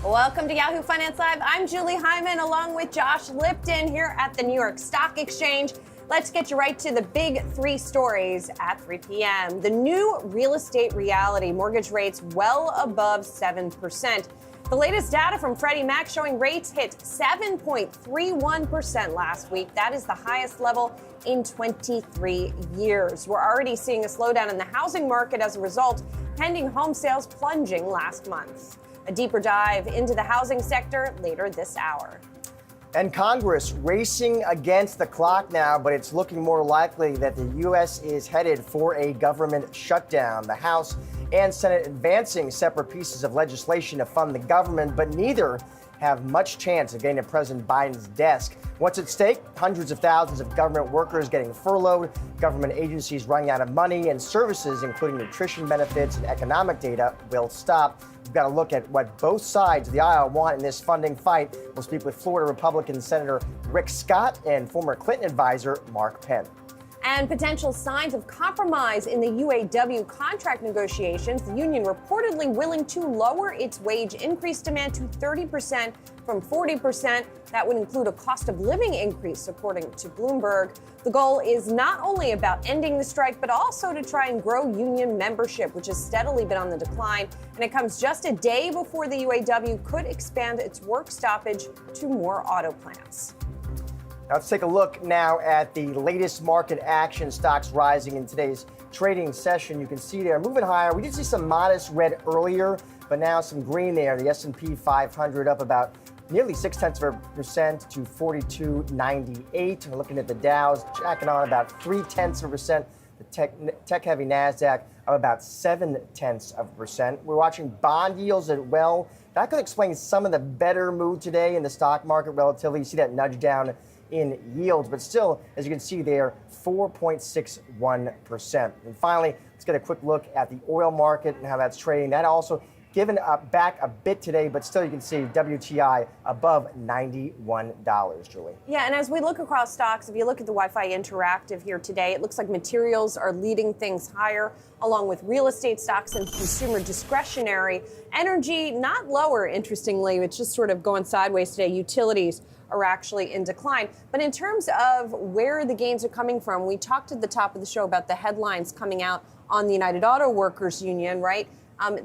Welcome to Yahoo Finance Live. I'm Julie Hyman along with Josh Lipton here at the New York Stock Exchange. Let's get you right to the big three stories at 3 p.m. The new real estate reality, mortgage rates well above 7%. The latest data from Freddie Mac showing rates hit 7.31% last week. That is the highest level in 23 years. We're already seeing a slowdown in the housing market as a result, pending home sales plunging last month. A deeper dive into the housing sector later this hour. And Congress racing against the clock now, but it's looking more likely that the U.S. is headed for a government shutdown. The House and Senate advancing separate pieces of legislation to fund the government, but neither have much chance of getting to President Biden's desk. What's at stake? Hundreds of thousands of government workers getting furloughed, government agencies running out of money, and services, including nutrition benefits and economic data, will stop. We've got to look at what both sides of the aisle want in this funding fight. We'll speak with Florida Republican Senator Rick Scott and former Clinton advisor Mark Penn. And potential signs of compromise in the UAW contract negotiations. The union reportedly willing to lower its wage increase demand to 30% from 40%. That would include a cost of living increase, according to Bloomberg. The goal is not only about ending the strike, but also to try and grow union membership, which has steadily been on the decline. And it comes just a day before the UAW could expand its work stoppage to more auto plants. Let's take a look now at the latest market action. Stocks rising in today's trading session. You can see they're moving higher. We did see some modest red earlier, but now some green there. The S&P 500 up about nearly 0.6% to 42.98. We're looking at the Dow's jacking on about 0.3%. The tech-heavy Nasdaq up about 0.7%. We're watching bond yields as well. That could explain some of the better mood today in the stock market relatively. You see that nudge down in yields, but still, as you can see there, 4.61%. And finally, let's get a quick look at the oil market and how that's trading. That also given back a bit today, but still you can see WTI above $91, Julie. Yeah, and as we look across stocks, if you look at the Wi-Fi Interactive here today, it looks like materials are leading things higher, along with real estate stocks and consumer discretionary. Energy, not lower, interestingly. It's just sort of going sideways today. Utilities are actually in decline. But in terms of where the gains are coming from, we talked at the top of the show about the headlines coming out on the United Auto Workers Union, right?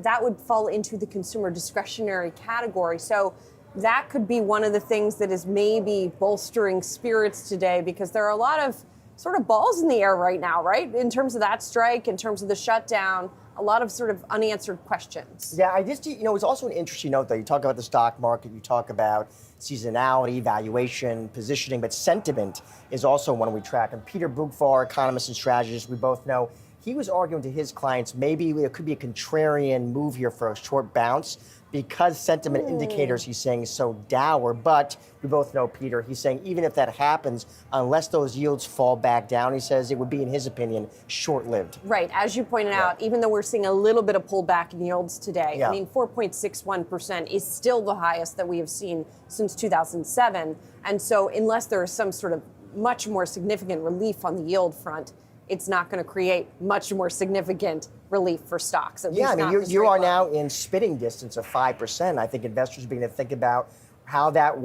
That would fall into the consumer discretionary category. So that could be one of the things that is maybe bolstering spirits today, because there are a lot of sort of balls in the air right now, right? In terms of that strike, in terms of the shutdown, a lot of sort of unanswered questions. Yeah, it's also an interesting note, though. You talk about the stock market, you talk about seasonality, valuation, positioning, but sentiment is also one we track. And Peter Bugfar, economist and strategist, we both know, he was arguing to his clients maybe there could be a contrarian move here for a short bounce because sentiment indicators, he's saying, is so dour. But we both know Peter. He's saying even if that happens, unless those yields fall back down, he says it would be, in his opinion, short-lived. Right. As you pointed out, even though we're seeing a little bit of pullback in yields today, I mean, 4.61% is still the highest that we have seen since 2007. And so unless there is some sort of much more significant relief on the yield front, it's not going to create much more significant relief for stocks. Yeah, I mean, you are now in spitting distance of 5%. I think investors are beginning to think about how that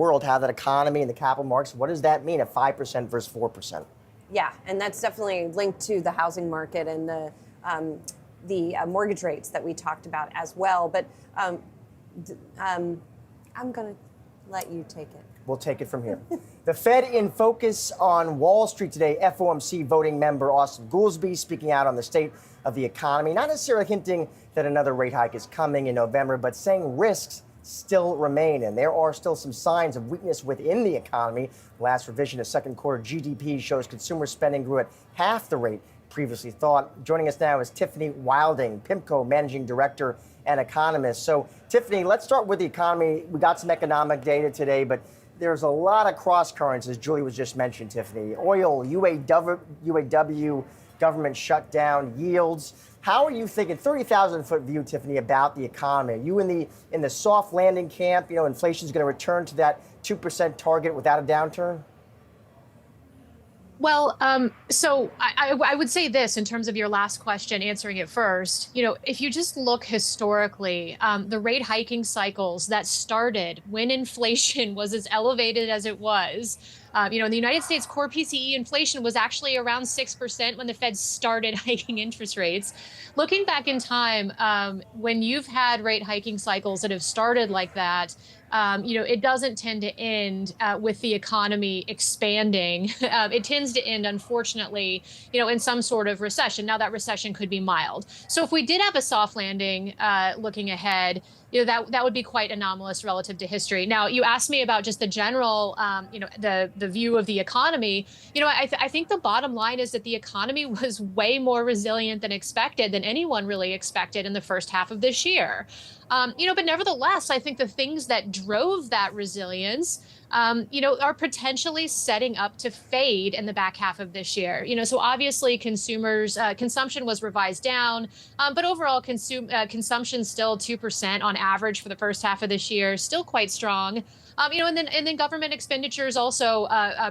economy and the capital markets, what does that mean at 5% versus 4%? Yeah, and that's definitely linked to the housing market and the mortgage rates that we talked about as well. But I'm going to let you take it. We'll take it from here. The Fed in focus on Wall Street today. FOMC voting member Austin Goolsbee speaking out on the state of the economy, not necessarily hinting that another rate hike is coming in November, but saying risks still remain. And there are still some signs of weakness within the economy. Last revision of second quarter GDP shows consumer spending grew at half the rate previously thought. Joining us now is Tiffany Wilding, PIMCO Managing Director and economist. So, Tiffany, let's start with the economy. We got some economic data today, but there's a lot of cross currents, as Julie was just mentioned, Tiffany. Oil, UAW, government shutdown, yields. How are you thinking, 30,000-foot view, Tiffany, about the economy? Are you in the soft landing camp? You know, inflation is going to return to that 2% target without a downturn? Well, so I would say this in terms of your last question, answering it first. If you just look historically, the rate hiking cycles that started when inflation was as elevated as it was, in the United States, core PCE inflation was actually around 6% when the Fed started hiking interest rates. Looking back in time, when you've had rate hiking cycles that have started like that, it doesn't tend to end with the economy expanding. It tends to end, unfortunately, in some sort of recession. Now, that recession could be mild. So if we did have a soft landing looking ahead, that would be quite anomalous relative to history. Now, you asked me about just the general, the view of the economy. I think the bottom line is that the economy was way more resilient than expected, than anyone really expected in the first half of this year. But nevertheless, I think the things that drove that resilience, are potentially setting up to fade in the back half of this year. So obviously consumers, consumption was revised down, but overall consumption still 2% on average for the first half of this year, still quite strong. And then government expenditures also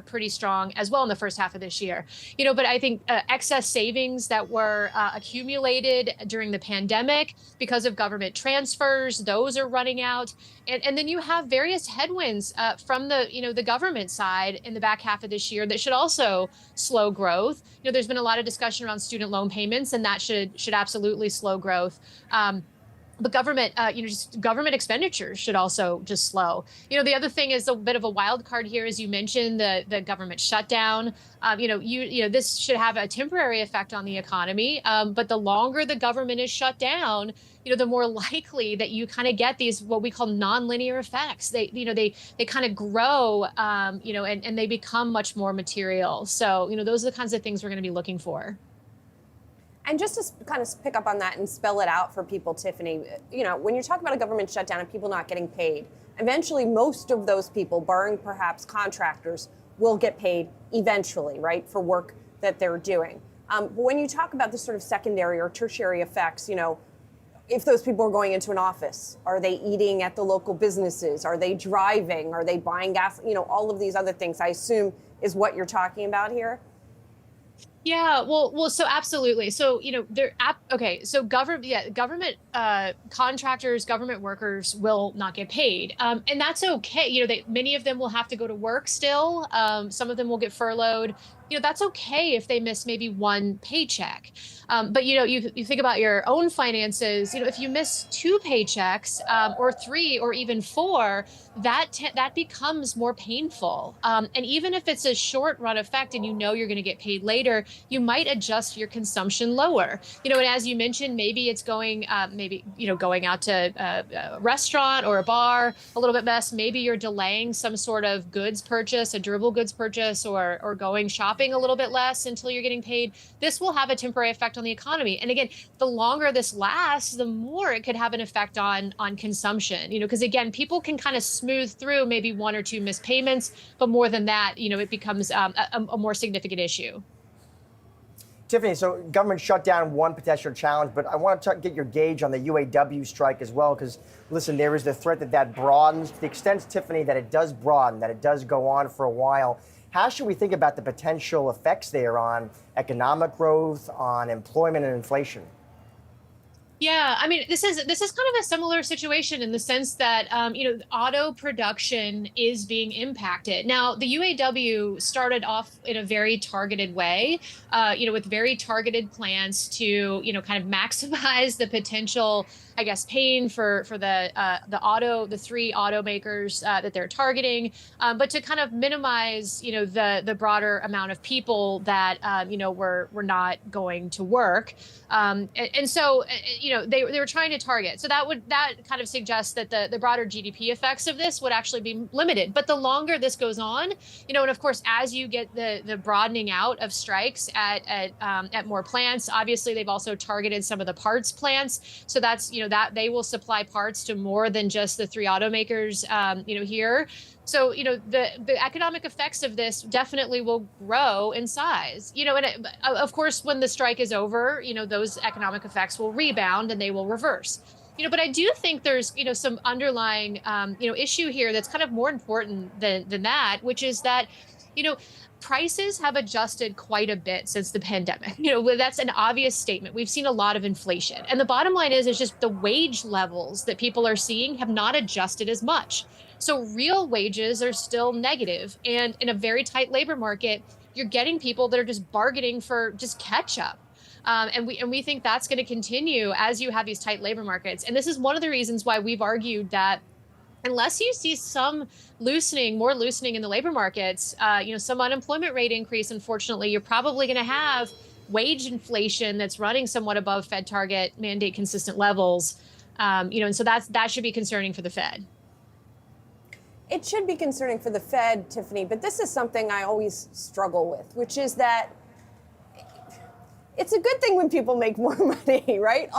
pretty strong as well in the first half of this year. But I think excess savings that were accumulated during the pandemic because of government transfers, those are running out. And then you have various headwinds from the government side in the back half of this year that should also slow growth. There's been a lot of discussion around student loan payments, and that should absolutely slow growth. But government, just government expenditures should also just slow. The other thing is a bit of a wild card here, as you mentioned, the government shutdown. This should have a temporary effect on the economy. But the longer the government is shut down, the more likely that you kind of get these what we call nonlinear effects. They kind of grow, and they become much more material. So, those are the kinds of things we're going to be looking for. And just to kind of pick up on that and spell it out for people, Tiffany, when you're talking about a government shutdown and people not getting paid, eventually most of those people, barring perhaps contractors, will get paid eventually, right, for work that they're doing. But when you talk about the sort of secondary or tertiary effects, if those people are going into an office, are they eating at the local businesses? Are they driving? Are they buying gas? All of these other things, I assume, is what you're talking about here. Yeah, well, so absolutely. So, okay. So government contractors, government workers will not get paid. And that's okay. Many of them will have to go to work still. Some of them will get furloughed. That's okay if they miss maybe one paycheck. But, you think about your own finances, if you miss two paychecks, or three or even four, that becomes more painful. And even if it's a short run effect and you're going to get paid later, you might adjust your consumption lower. And as you mentioned, maybe it's going out to a restaurant or a bar a little bit less. Maybe you're delaying some sort of goods purchase, a durable goods purchase, or going shopping a little bit less until you're getting paid. This will have a temporary effect on the economy. And again, the longer this lasts, the more it could have an effect on consumption, because again, people can kind of smooth through maybe one or two missed payments, but more than that, it becomes a more significant issue. Tiffany, so government shutdown, one potential challenge, but I want to get your gauge on the UAW strike as well, because listen, there is the threat that broadens. To the extent, Tiffany, that it does broaden, that it does go on for a while, how should we think about the potential effects there on economic growth, on employment and inflation? Yeah, I mean, this is kind of a similar situation in the sense that auto production is being impacted. Now, the UAW started off in a very targeted way, with very targeted plans to kind of maximize the potential, I guess, pain for the three automakers that they're targeting, but to kind of minimize the broader amount of people that were not going to work, and so they were trying to target. So that kind of suggests that the broader GDP effects of this would actually be limited. But the longer this goes on, and of course, as you get the broadening out of strikes at more plants, obviously they've also targeted some of the parts plants. So that's that they will supply parts to more than just the three automakers here. So, the economic effects of this definitely will grow in size, and of course, when the strike is over, those economic effects will rebound and they will reverse. But I do think there's, some underlying, issue here that's kind of more important than that, which is that Prices have adjusted quite a bit since the pandemic. That's an obvious statement. We've seen a lot of inflation. And the bottom line is just the wage levels that people are seeing have not adjusted as much. So real wages are still negative. And in a very tight labor market, you're getting people that are just bargaining for just catch up. And we think that's going to continue as you have these tight labor markets. And this is one of the reasons why we've argued that unless you see some more loosening in the labor markets, some unemployment rate increase, unfortunately, you're probably going to have wage inflation that's running somewhat above Fed target mandate consistent levels. And so that should be concerning for the Fed. It should be concerning for the Fed, Tiffany, but this is something I always struggle with, which is that it's a good thing when people make more money, right?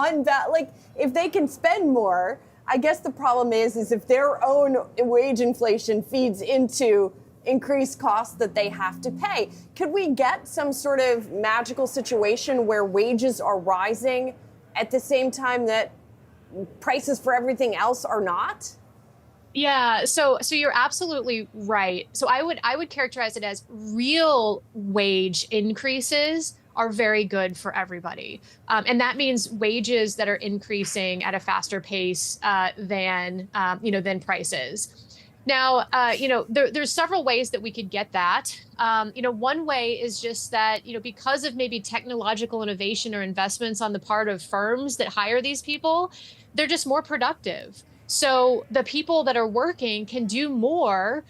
If they can spend more, I guess the problem is if their own wage inflation feeds into increased costs that they have to pay. Could we get some sort of magical situation where wages are rising at the same time that prices for everything else are not? Yeah, so you're absolutely right. So I would characterize it as real wage increases are very good for everybody. And that means wages that are increasing at a faster pace than prices. Now, there's several ways that we could get that. One way is just that, because of maybe technological innovation or investments on the part of firms that hire these people, they're just more productive. So the people that are working can do more.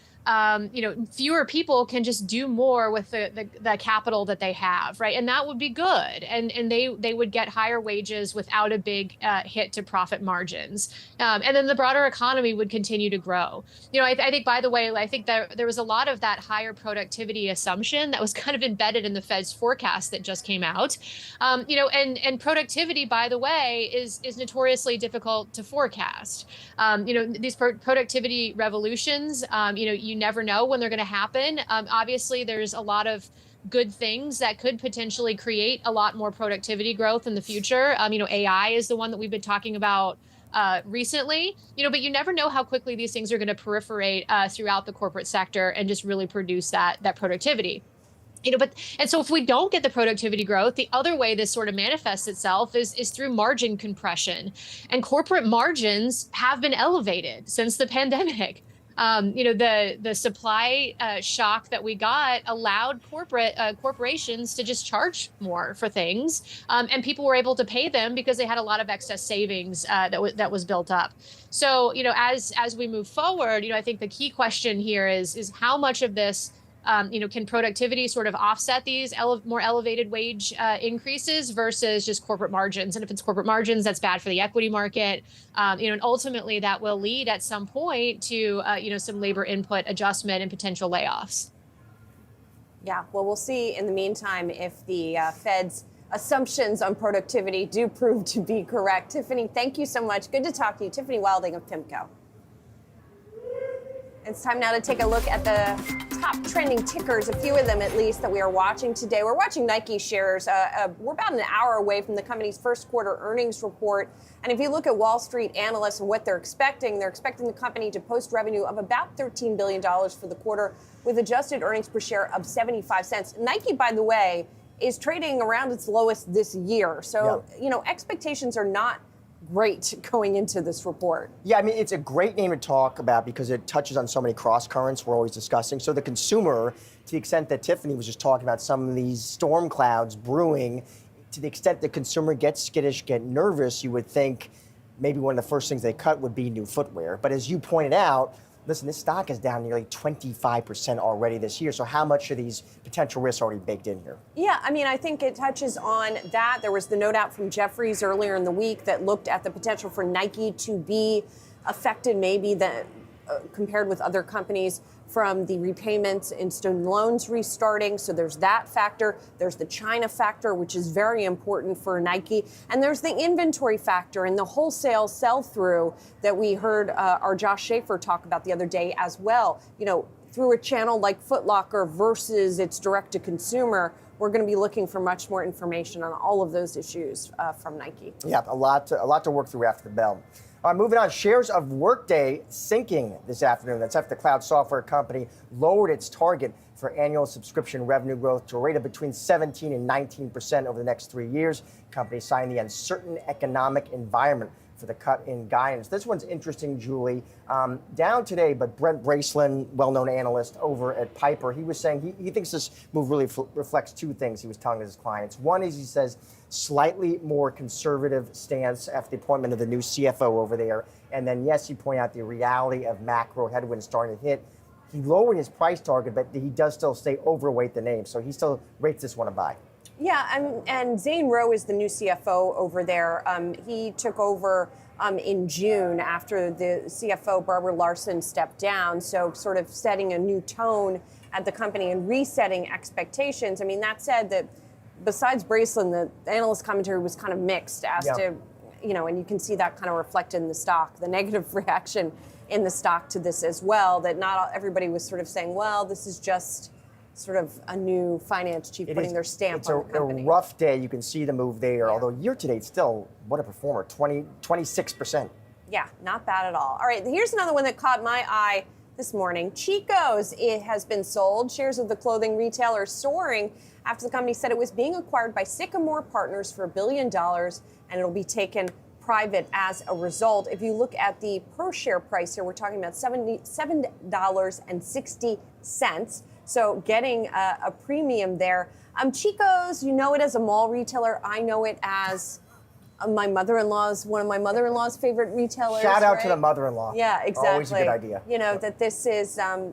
Fewer people can just do more with the capital that they have, right? And that would be good. And they would get higher wages without a big hit to profit margins. And then the broader economy would continue to grow. I think, by the way, I think there was a lot of that higher productivity assumption that was kind of embedded in the Fed's forecast that just came out. And productivity, by the way, is notoriously difficult to forecast. These productivity revolutions, you never know when they're going to happen. Obviously, there's a lot of good things that could potentially create a lot more productivity growth in the future. AI is the one that we've been talking about recently, but you never know how quickly these things are going to proliferate throughout the corporate sector and just really produce that productivity. And so if we don't get the productivity growth, the other way this sort of manifests itself is through margin compression. And corporate margins have been elevated since the pandemic. The supply shock that we got allowed corporations to just charge more for things, and people were able to pay them because they had a lot of excess savings that was built up. So as we move forward, I think the key question here is how much of this can productivity sort of offset these more elevated wage increases versus just corporate margins? And if it's corporate margins, that's bad for the equity market. And ultimately that will lead at some point to, some labor input adjustment and potential layoffs. Yeah, well, we'll see in the meantime if the Fed's assumptions on productivity do prove to be correct. Tiffany, thank you so much. Good to talk to you. Tiffany Wilding of PIMCO. It's time now to take a look at the top trending tickers, a few of them at least, that we are watching today. We're watching Nike shares. We're about an hour away from the company's first quarter earnings report. And if you look at Wall Street analysts and what they're expecting the company to post revenue of about $13 billion for the quarter with adjusted earnings per share of 75 cents. Nike, by the way, is trading around its lowest this year. So, expectations are not great going into this report. Yeah, I mean, it's a great name to talk about because it touches on so many cross currents we're always discussing. So the consumer, to the extent that Tiffany was just talking about some of these storm clouds brewing, to the extent the consumer gets skittish, get nervous, you would think maybe one of the first things they cut would be new footwear. But as you pointed out, listen, this stock is down nearly 25% already this year. So how much of these potential risks are already baked in here? Yeah, I mean, I think it touches on that. There was the note out from Jefferies earlier in the week that looked at the potential for Nike to be affected maybe compared with other companies from the repayments in student loans restarting. So there's that factor. There's the China factor, which is very important for Nike. And there's the inventory factor and the wholesale sell-through that we heard our Josh Schaefer talk about the other day as well. Through a channel like Foot Locker versus its direct-to-consumer, we're going to be looking for much more information on all of those issues from Nike. Yeah, a lot to work through after the bell. All right, moving on. Shares of Workday sinking this afternoon. That's after the cloud software company lowered its target for annual subscription revenue growth to a rate of between 17 and 19% over the next 3 years. Company citing the uncertain economic environment for the cut in guidance. This one's interesting, Julie. Down today, but Brent Bracelin, well-known analyst over at Piper, he was saying he thinks this move really reflects two things he was telling his clients. One is, he says, slightly more conservative stance after the appointment of the new CFO over there. And then, yes, you point out the reality of macro headwinds starting to hit. He lowered his price target, but he does still stay overweight the name. So he still rates this one a buy. Yeah, and Zane Rowe is the new CFO over there. He took over in June after the CFO, Barbara Larson, stepped down. So sort of setting a new tone at the company and resetting expectations. I mean, that said, that besides Bracelin, the analyst commentary was kind of mixed as to, and you can see that kind of reflected in the stock, the negative reaction in the stock to this as well, that not everybody was sort of saying, well, this is just sort of a new finance chief putting their stamp on the company. It's a rough day. You can see the move there, although year-to-date still, what a performer, 26%. Yeah, not bad at all. All right, here's another one that caught my eye this morning. Chico's, it has been sold. Shares of the clothing retailer soaring after the company said it was being acquired by Sycamore Partners for $1 billion, and it'll be taken private as a result. If you look at the per share price here, we're talking about $7.60. So getting a premium there. Chico's, you know it as a mall retailer. I know it as one of my mother-in-law's favorite retailers. Shout out to the mother-in-law. Yeah, exactly. Always a good idea. You know, that this is a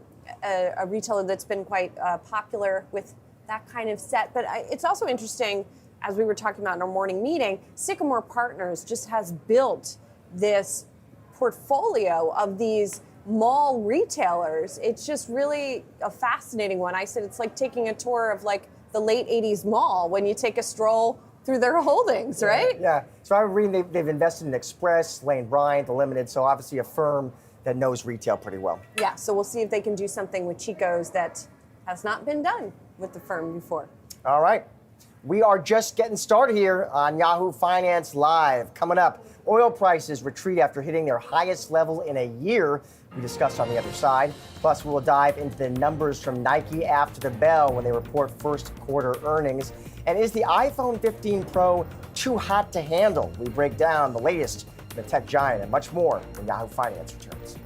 retailer that's been quite popular with that kind of set. But it's also interesting, as we were talking about in our morning meeting, Sycamore Partners just has built this portfolio of these mall retailers. It's just really a fascinating one. I said it's like taking a tour of like the late 80s mall when you take a stroll through their holdings, right? Yeah. So I'm reading they've invested in Express, Lane Bryant, The Limited, so obviously a firm that knows retail pretty well. Yeah, so we'll see if they can do something with Chico's that has not been done with the firm before. All right. We are just getting started here on Yahoo Finance Live. Coming up, oil prices retreat after hitting their highest level in a year. We discussed on the other side. Plus, we will dive into the numbers from Nike after the bell when they report first quarter earnings. And is the iPhone 15 Pro too hot to handle? We break down the latest from the tech giant and much more when Yahoo Finance returns.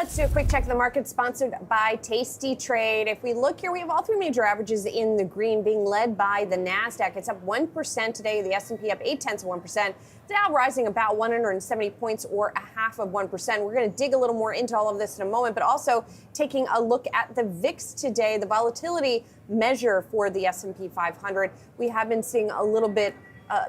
Let's do a quick check of the market sponsored by Tasty Trade. If we look here, we have all three major averages in the green, being led by the Nasdaq. It's up 1% today. The S&P up 0.8%. Dow rising about 170 points or 0.5%. We're going to dig a little more into all of this in a moment, but also taking a look at the VIX today, the volatility measure for the S&P 500. We have been seeing a little bit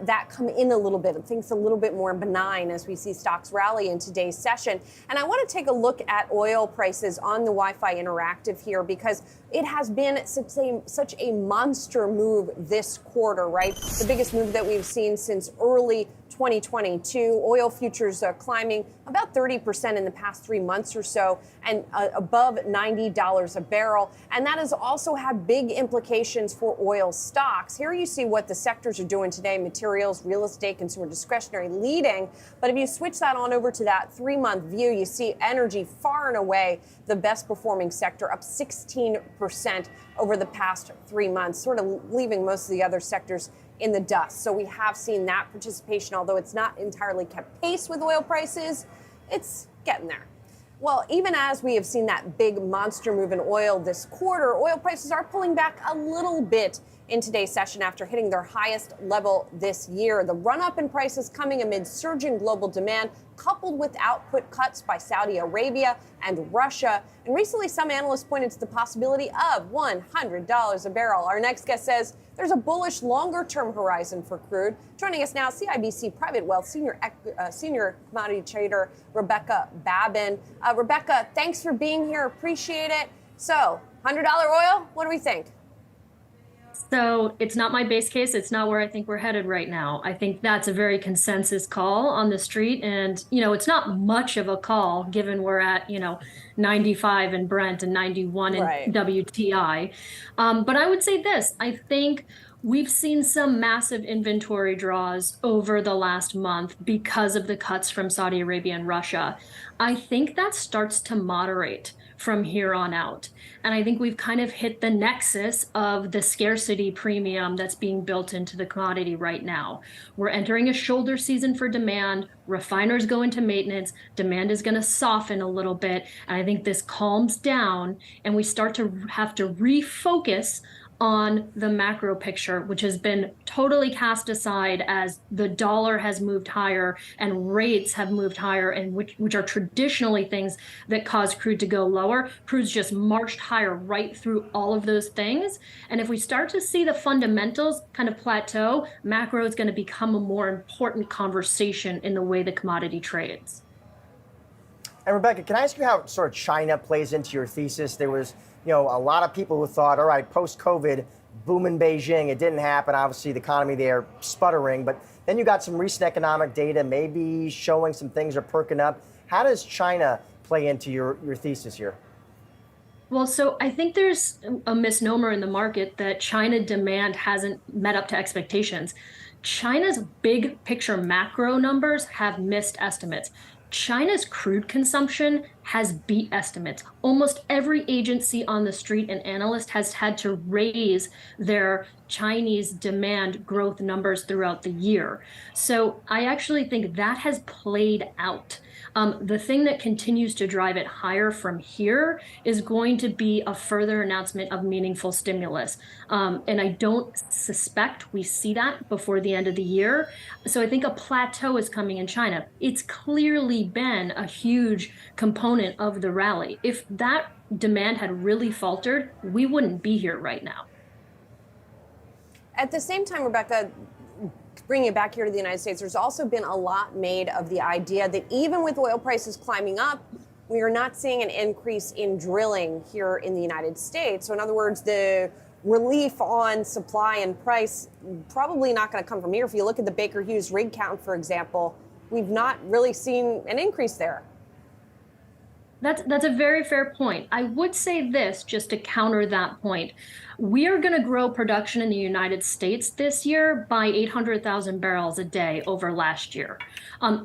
that come in a little bit. Things a little bit more benign as we see stocks rally in today's session. And I want to take a look at oil prices on the Wi-Fi Interactive here because it has been such a monster move this quarter, right? The biggest move that we've seen since early 2022. Oil futures are climbing about 30% in the past 3 months or so and above $90 a barrel. And that has also had big implications for oil stocks. Here you see what the sectors are doing today: materials, real estate, consumer discretionary leading. But if you switch that on over to that 3-month view, you see energy far and away the best performing sector, up 16% over the past 3 months, sort of leaving most of the other sectors in the dust. So we have seen that participation, although it's not entirely kept pace with oil prices, it's getting there. Well, even as we have seen that big monster move in oil this quarter, oil prices are pulling back a little bit in today's session after hitting their highest level this year. The run-up in prices coming amid surging global demand, coupled with output cuts by Saudi Arabia and Russia. And recently, some analysts pointed to the possibility of $100 a barrel. Our next guest says there's a bullish longer-term horizon for crude. Joining us now, CIBC Private Wealth senior commodity trader Rebecca Babin. Rebecca, thanks for being here. Appreciate it. So, $100 oil, what do we think? So it's not my base case. It's not where I think we're headed right now. I think that's a very consensus call on the street. And, it's not much of a call given we're at, 95 in Brent and 91 in WTI. But I would say this, I think we've seen some massive inventory draws over the last month because of the cuts from Saudi Arabia and Russia. I think that starts to moderate from here on out. And I think we've kind of hit the nexus of the scarcity premium that's being built into the commodity right now. We're entering a shoulder season for demand. Refiners go into maintenance. Demand is going to soften a little bit. And I think this calms down and we start to have to refocus on the macro picture, which has been totally cast aside as the dollar has moved higher and rates have moved higher, and which are traditionally things that cause crude to go lower. Crude's just marched higher right through all of those things. And if we start to see the fundamentals kind of plateau, macro is going to become a more important conversation in the way the commodity trades. And Rebecca, can I ask you how sort of China plays into your thesis? There was a lot of people who thought, all right, post-COVID, boom in Beijing, it didn't happen. Obviously, the economy there sputtering. But then you got some recent economic data maybe showing some things are perking up. How does China play into your thesis here? Well, so I think there's a misnomer in the market that China demand hasn't met up to expectations. China's big picture macro numbers have missed estimates. China's crude consumption has beat estimates. Almost every agency on the street and analyst has had to raise their Chinese demand growth numbers throughout the year. So I actually think that has played out. The thing that continues to drive it higher from here is going to be a further announcement of meaningful stimulus. And I don't suspect we see that before the end of the year. So I think a plateau is coming in China. It's clearly been a huge component of the rally. If that demand had really faltered, we wouldn't be here right now. At the same time, Rebecca, bringing it back here to the United States, there's also been a lot made of the idea that even with oil prices climbing up, we are not seeing an increase in drilling here in the United States. So in other words, the relief on supply and price probably not going to come from here. If you look at the Baker Hughes rig count, for example, we've not really seen an increase there. That's a very fair point. I would say this just to counter that point. We are going to grow production in the United States this year by 800,000 barrels a day over last year.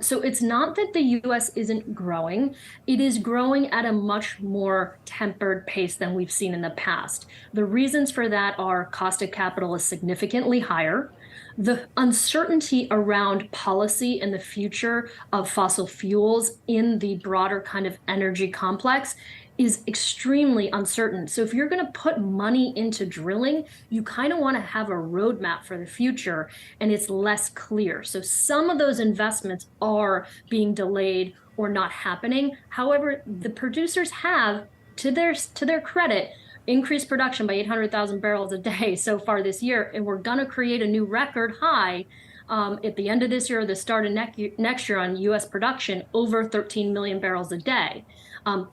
So it's not that the U.S. isn't growing. It is growing at a much more tempered pace than we've seen in the past. The reasons for that are cost of capital is significantly higher. the uncertainty around policy and the future of fossil fuels in the broader kind of energy complex is extremely uncertain. So if you're going to put money into drilling, you kind of want to have a roadmap for the future, and it's less clear. So some of those investments are being delayed or not happening. However, the producers have, to their credit, increased production by 800,000 barrels a day so far this year, and we're going to create a new record high at the end of this year or the start of next year on U.S. production, over 13 million barrels a day.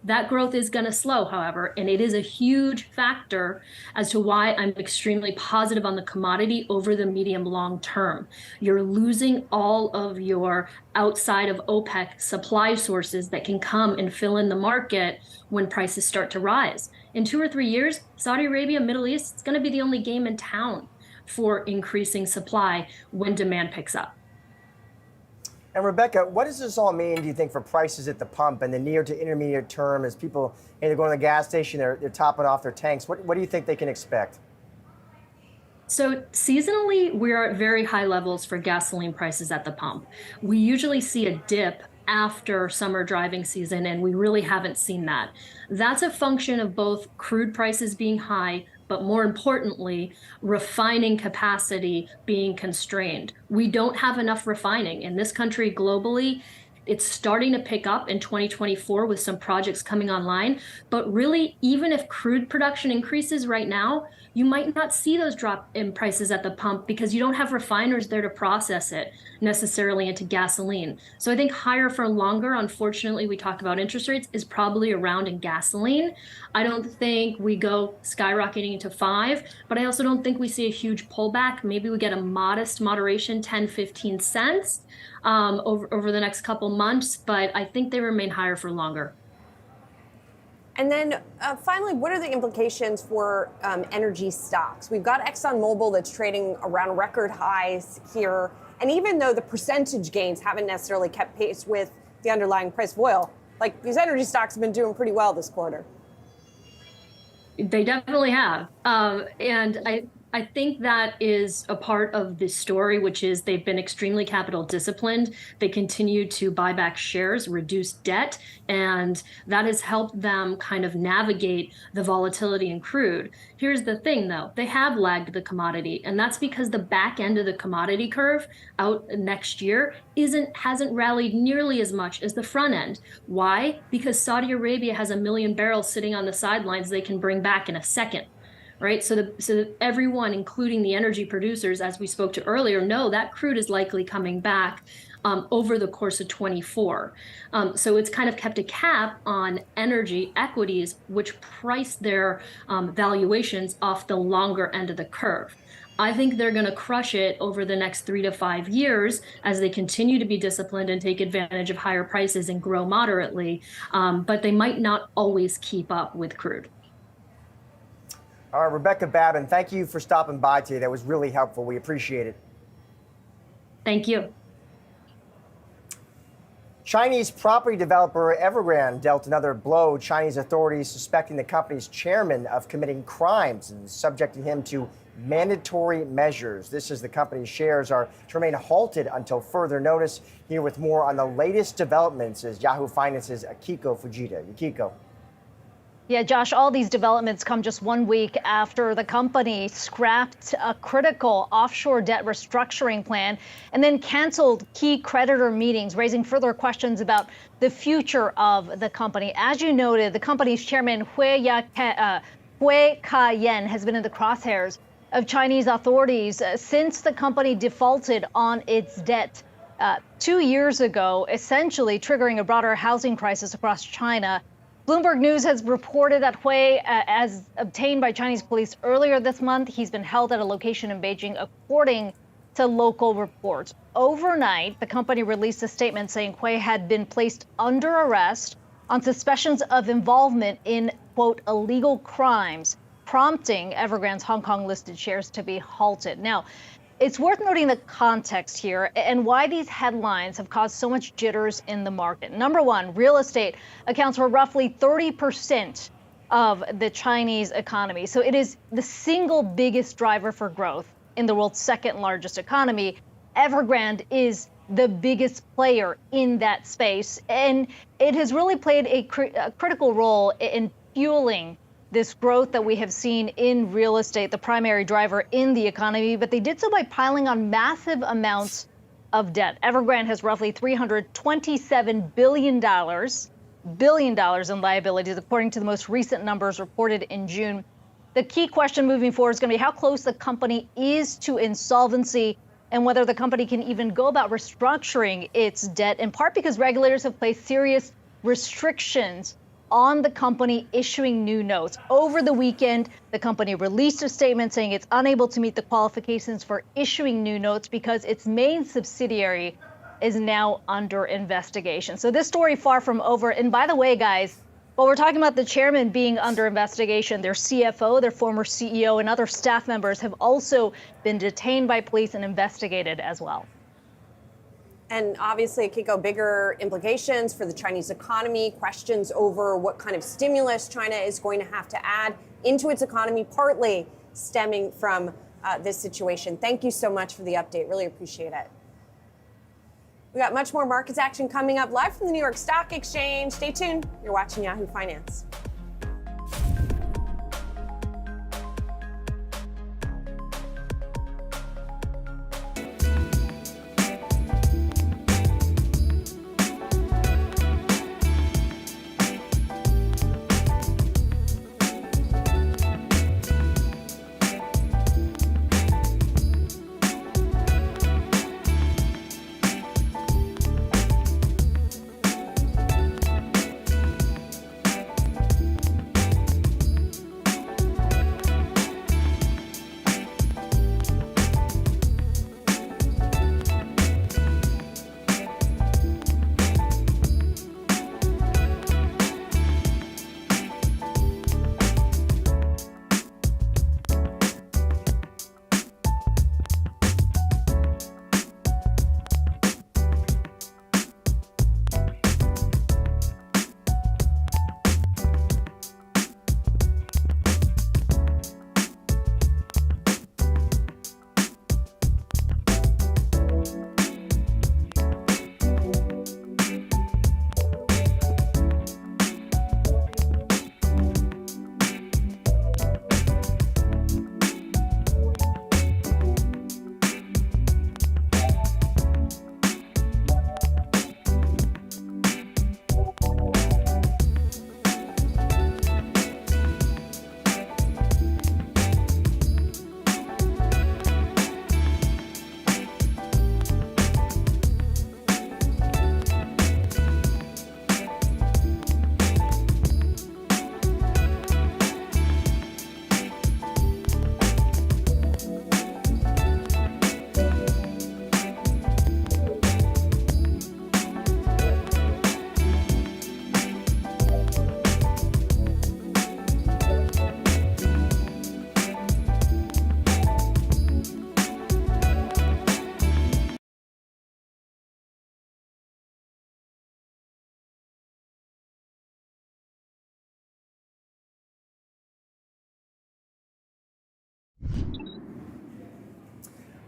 That growth is going to slow, however, and it is a huge factor as to why I'm extremely positive on the commodity over the medium long term. You're losing all of your outside of OPEC supply sources that can come and fill in the market when prices start to rise. In 2 or 3 years, Saudi Arabia, Middle East, it's going to be the only game in town for increasing supply when demand picks up. And Rebecca, what does this all mean, do you think, for prices at the pump in the near to intermediate term as people either go to the gas station, they're topping off their tanks? What do you think they can expect? So seasonally, we are at very high levels for gasoline prices at the pump. We usually see a dip after summer driving season, and we really haven't seen that. That's a function of both crude prices being high, but more importantly, refining capacity being constrained. We don't have enough refining in this country globally. It's starting to pick up in 2024 with some projects coming online. But really, even if crude production increases right now, you might not see those drop in prices at the pump because you don't have refiners there to process it necessarily into gasoline. So I think higher for longer, unfortunately, we talk about interest rates, is probably around in gasoline. I don't think we go skyrocketing into 5, but I also don't think we see a huge pullback. Maybe we get a modest moderation, 10, 15 cents over the next couple months, but I think they remain higher for longer. And then finally, what are the implications for energy stocks? We've got ExxonMobil that's trading around record highs here. And even though the percentage gains haven't necessarily kept pace with the underlying price of oil, like these energy stocks have been doing pretty well this quarter. They definitely have. And I think that is a part of this story, which is they've been extremely capital disciplined. They continue to buy back shares, reduce debt, and that has helped them kind of navigate the volatility in crude. Here's the thing, though. They have lagged the commodity, and that's because the back end of the commodity curve out next year hasn't rallied nearly as much as the front end. Why? Because Saudi Arabia has 1 million barrels sitting on the sidelines they can bring back in a second. Right. So everyone, including the energy producers, as we spoke to earlier, know that crude is likely coming back over the course of 24. So it's kind of kept a cap on energy equities, which price their valuations off the longer end of the curve. I think they're going to crush it over the next 3 to 5 years as they continue to be disciplined and take advantage of higher prices and grow moderately. But they might not always keep up with crude. All right, Rebecca Babin, thank you for stopping by today. That was really helpful. We appreciate it. Thank you. Chinese property developer Evergrande dealt another blow. Chinese authorities suspecting the company's chairman of committing crimes and subjecting him to mandatory measures. This as the company's shares are to remain halted until further notice. Here with more on the latest developments is Yahoo Finance's Akiko Fujita. Akiko. Yeah, Josh, all these developments come just 1 week after the company scrapped a critical offshore debt restructuring plan and then canceled key creditor meetings, raising further questions about the future of the company. As you noted, the company's chairman, Hui Ka-yen, has been in the crosshairs of Chinese authorities since the company defaulted on its debt 2 years ago, essentially triggering a broader housing crisis across China. Bloomberg News has reported that Hui, as obtained by Chinese police earlier this month, he's been held at a location in Beijing, according to local reports. Overnight, the company released a statement saying Hui had been placed under arrest on suspicions of involvement in, quote, illegal crimes, prompting Evergrande's Hong Kong listed shares to be halted. Now, it's worth noting the context here and why these headlines have caused so much jitters in the market. Number one, real estate accounts for roughly 30% of the Chinese economy. So it is the single biggest driver for growth in the world's second largest economy. Evergrande is the biggest player in that space, and it has really played a critical role in fueling this growth that we have seen in real estate, the primary driver in the economy. But they did so by piling on massive amounts of debt. Evergrande has roughly $327 billion in liabilities, according to the most recent numbers reported in June. The key question moving forward is going to be how close the company is to insolvency and whether the company can even go about restructuring its debt, in part because regulators have placed serious restrictions on the company issuing new notes. Over the weekend, the company released a statement saying it's unable to meet the qualifications for issuing new notes because its main subsidiary is now under investigation. So this story far from over. And by the way, guys, while we're talking about the chairman being under investigation, their CFO, their former CEO, and other staff members have also been detained by police and investigated as well. And obviously, it could go bigger implications for the Chinese economy, questions over what kind of stimulus China is going to have to add into its economy, partly stemming from this situation. Thank you so much for the update. Really appreciate it. We got much more markets action coming up live from the New York Stock Exchange. Stay tuned. You're watching Yahoo Finance.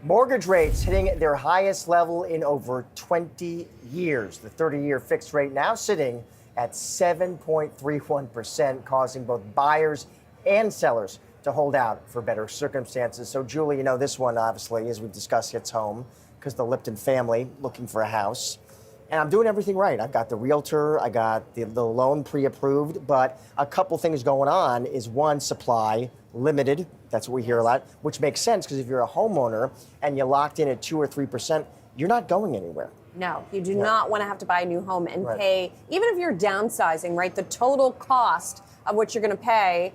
Mortgage rates hitting their highest level in over 20 years. The 30-year fixed rate now sitting at 7.31%, causing both buyers and sellers to hold out for better circumstances. So, Julie, you know, this one, obviously, as we've discussed, hits home because the Lipton family looking for a house. And I'm doing everything right. I've got the realtor, I got the loan pre-approved, but a couple things going on is one, supply limited. That's what we hear a lot, which makes sense because if you're a homeowner and you're locked in at 2 or 3%, you're not going anywhere. No, you do not want to have to buy a new home and pay, even if you're downsizing, right? The total cost of what you're going to pay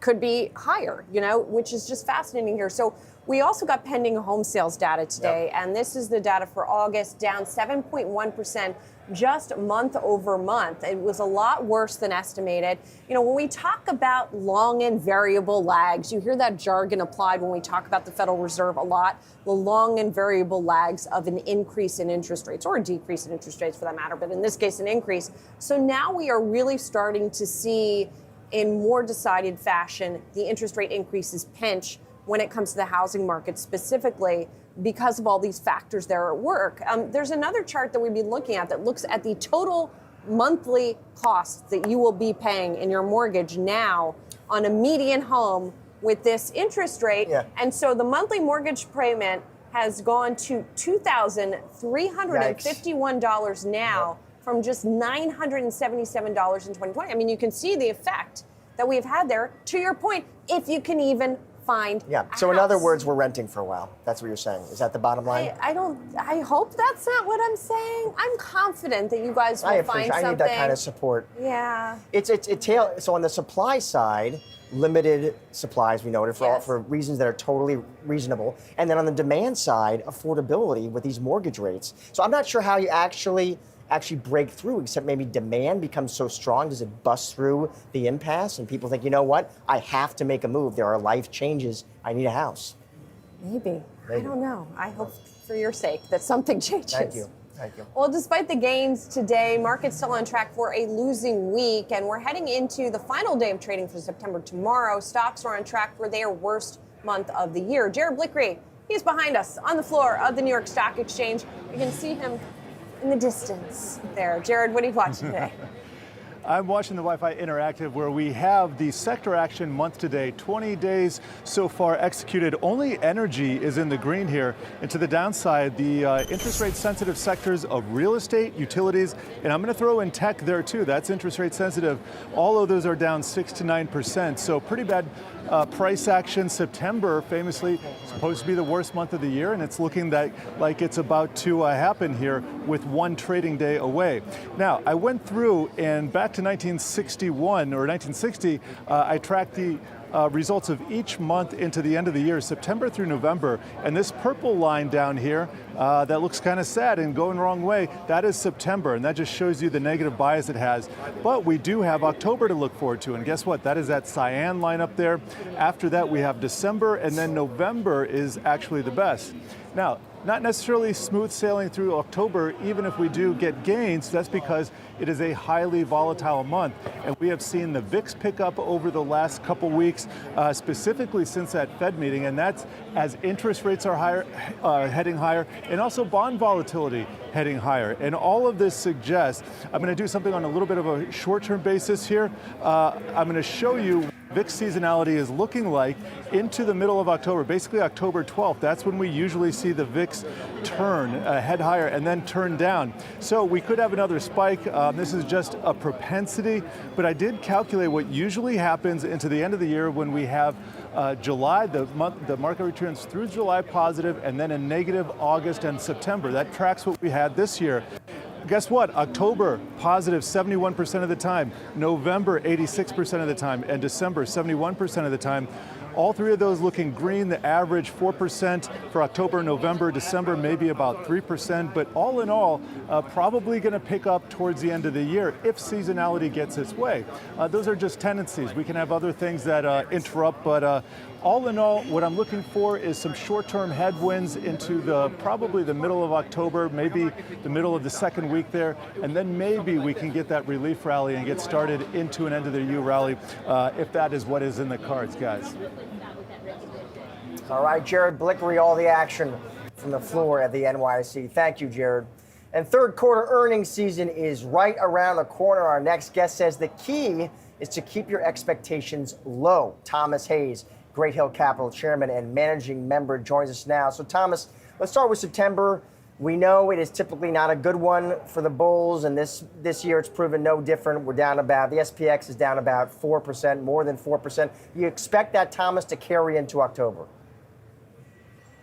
could be higher, you know, which is just fascinating here. So we also got pending home sales data today, and this is the data for August, down 7.1% just month over month. It was a lot worse than estimated. You know, when we talk about long and variable lags, you hear that jargon applied when we talk about the Federal Reserve a lot, the long and variable lags of an increase in interest rates, or a decrease in interest rates for that matter, but in this case, an increase. So now we are really starting to see in more decided fashion the interest rate increases pinch when it comes to the housing market specifically because of all these factors that are at work. There's another chart that we've been looking at that looks at the total monthly costs that you will be paying in your mortgage now on a median home with this interest rate. Yeah. And so the monthly mortgage payment has gone to $2,351 now from just $977 in 2020. I mean, you can see the effect that we've had there, to your point, if you can even find a So in house. other words, we're renting for a while. That's what you're saying. Is that the bottom line? I hope that's not what I'm saying. I'm confident that you guys will find something. I need that kind of support. Yeah. So on the supply side, limited supplies, we noted, for reasons that are totally reasonable. And then on the demand side, affordability with these mortgage rates. So I'm not sure how you actually break through, except maybe demand becomes so strong. Does it bust through the impasse and people think, you know what, I have to make a move. There are life changes. I need a house. Maybe. I don't know. I hope for your sake that something changes. Thank you. Thank you. Well, despite the gains today, market's still on track for a losing week, and we're heading into the final day of trading for September tomorrow. Stocks are on track for their worst month of the year. Jared Blickery, he's behind us on the floor of the New York Stock Exchange. You can see him in the distance there. Jared, what are you watching today? I'm watching the Wi-Fi Interactive, where we have the sector action month to date, 20 days so far executed. Only energy is in the green here. And to the downside, the interest rate sensitive sectors of real estate, utilities, and I'm going to throw in tech there too. That's interest rate sensitive. All of those are down 6 to 9%. So pretty bad price action. September, famously, supposed to be the worst month of the year, and it's looking like it's about to happen here with one trading day away. Now, I went through and back to 1961 or 1960, I tracked the results of each month into the end of the year, September through November. And this purple line down here that looks kind of sad and going the wrong way, that is September. And that just shows you the negative bias it has. But we do have October to look forward to. And guess what? That is that cyan line up there. After that, we have December, and then November is actually the best. Now, not necessarily smooth sailing through October, even if we do get gains. That's because it is a highly volatile month. And we have seen the VIX pick up over the last couple weeks, specifically since that Fed meeting. And that's as interest rates are higher, heading higher, and also bond volatility heading higher. And all of this suggests, I'm going to do something on a little bit of a short-term basis here. I'm going to show you VIX seasonality is looking like into the middle of October, basically October 12th. That's when we usually see the VIX turn, head higher, and then turn down. So we could have another spike. This is just a propensity, but I did calculate what usually happens into the end of the year when we have July, the market returns through July positive, and then a negative August and September. That tracks what we had this year. Guess what? October, positive 71% of the time. November, 86% of the time. And December, 71% of the time. All three of those looking green. The average 4% for October, November, December, maybe about 3%. But all in all, probably going to pick up towards the end of the year if seasonality gets its way. Those are just tendencies. We can have other things that interrupt, but all in all, what I'm looking for is some short-term headwinds into probably the middle of October, maybe the middle of the second week there, and then maybe we can get that relief rally and get started into an end-of-the-year rally, if that is what is in the cards, guys. All right, Jared Blickery, all the action from the floor at the NYSE. Thank you, Jared. And third quarter earnings season is right around the corner. Our next guest says the key is to keep your expectations low. Thomas Hayes, Great Hill Capital Chairman and Managing Member, joins us now. So Thomas, let's start with September. We know it is typically not a good one for the bulls, and this year it's proven no different. We're down about, the SPX is down about 4%, more than 4%. You expect that, Thomas, to carry into October?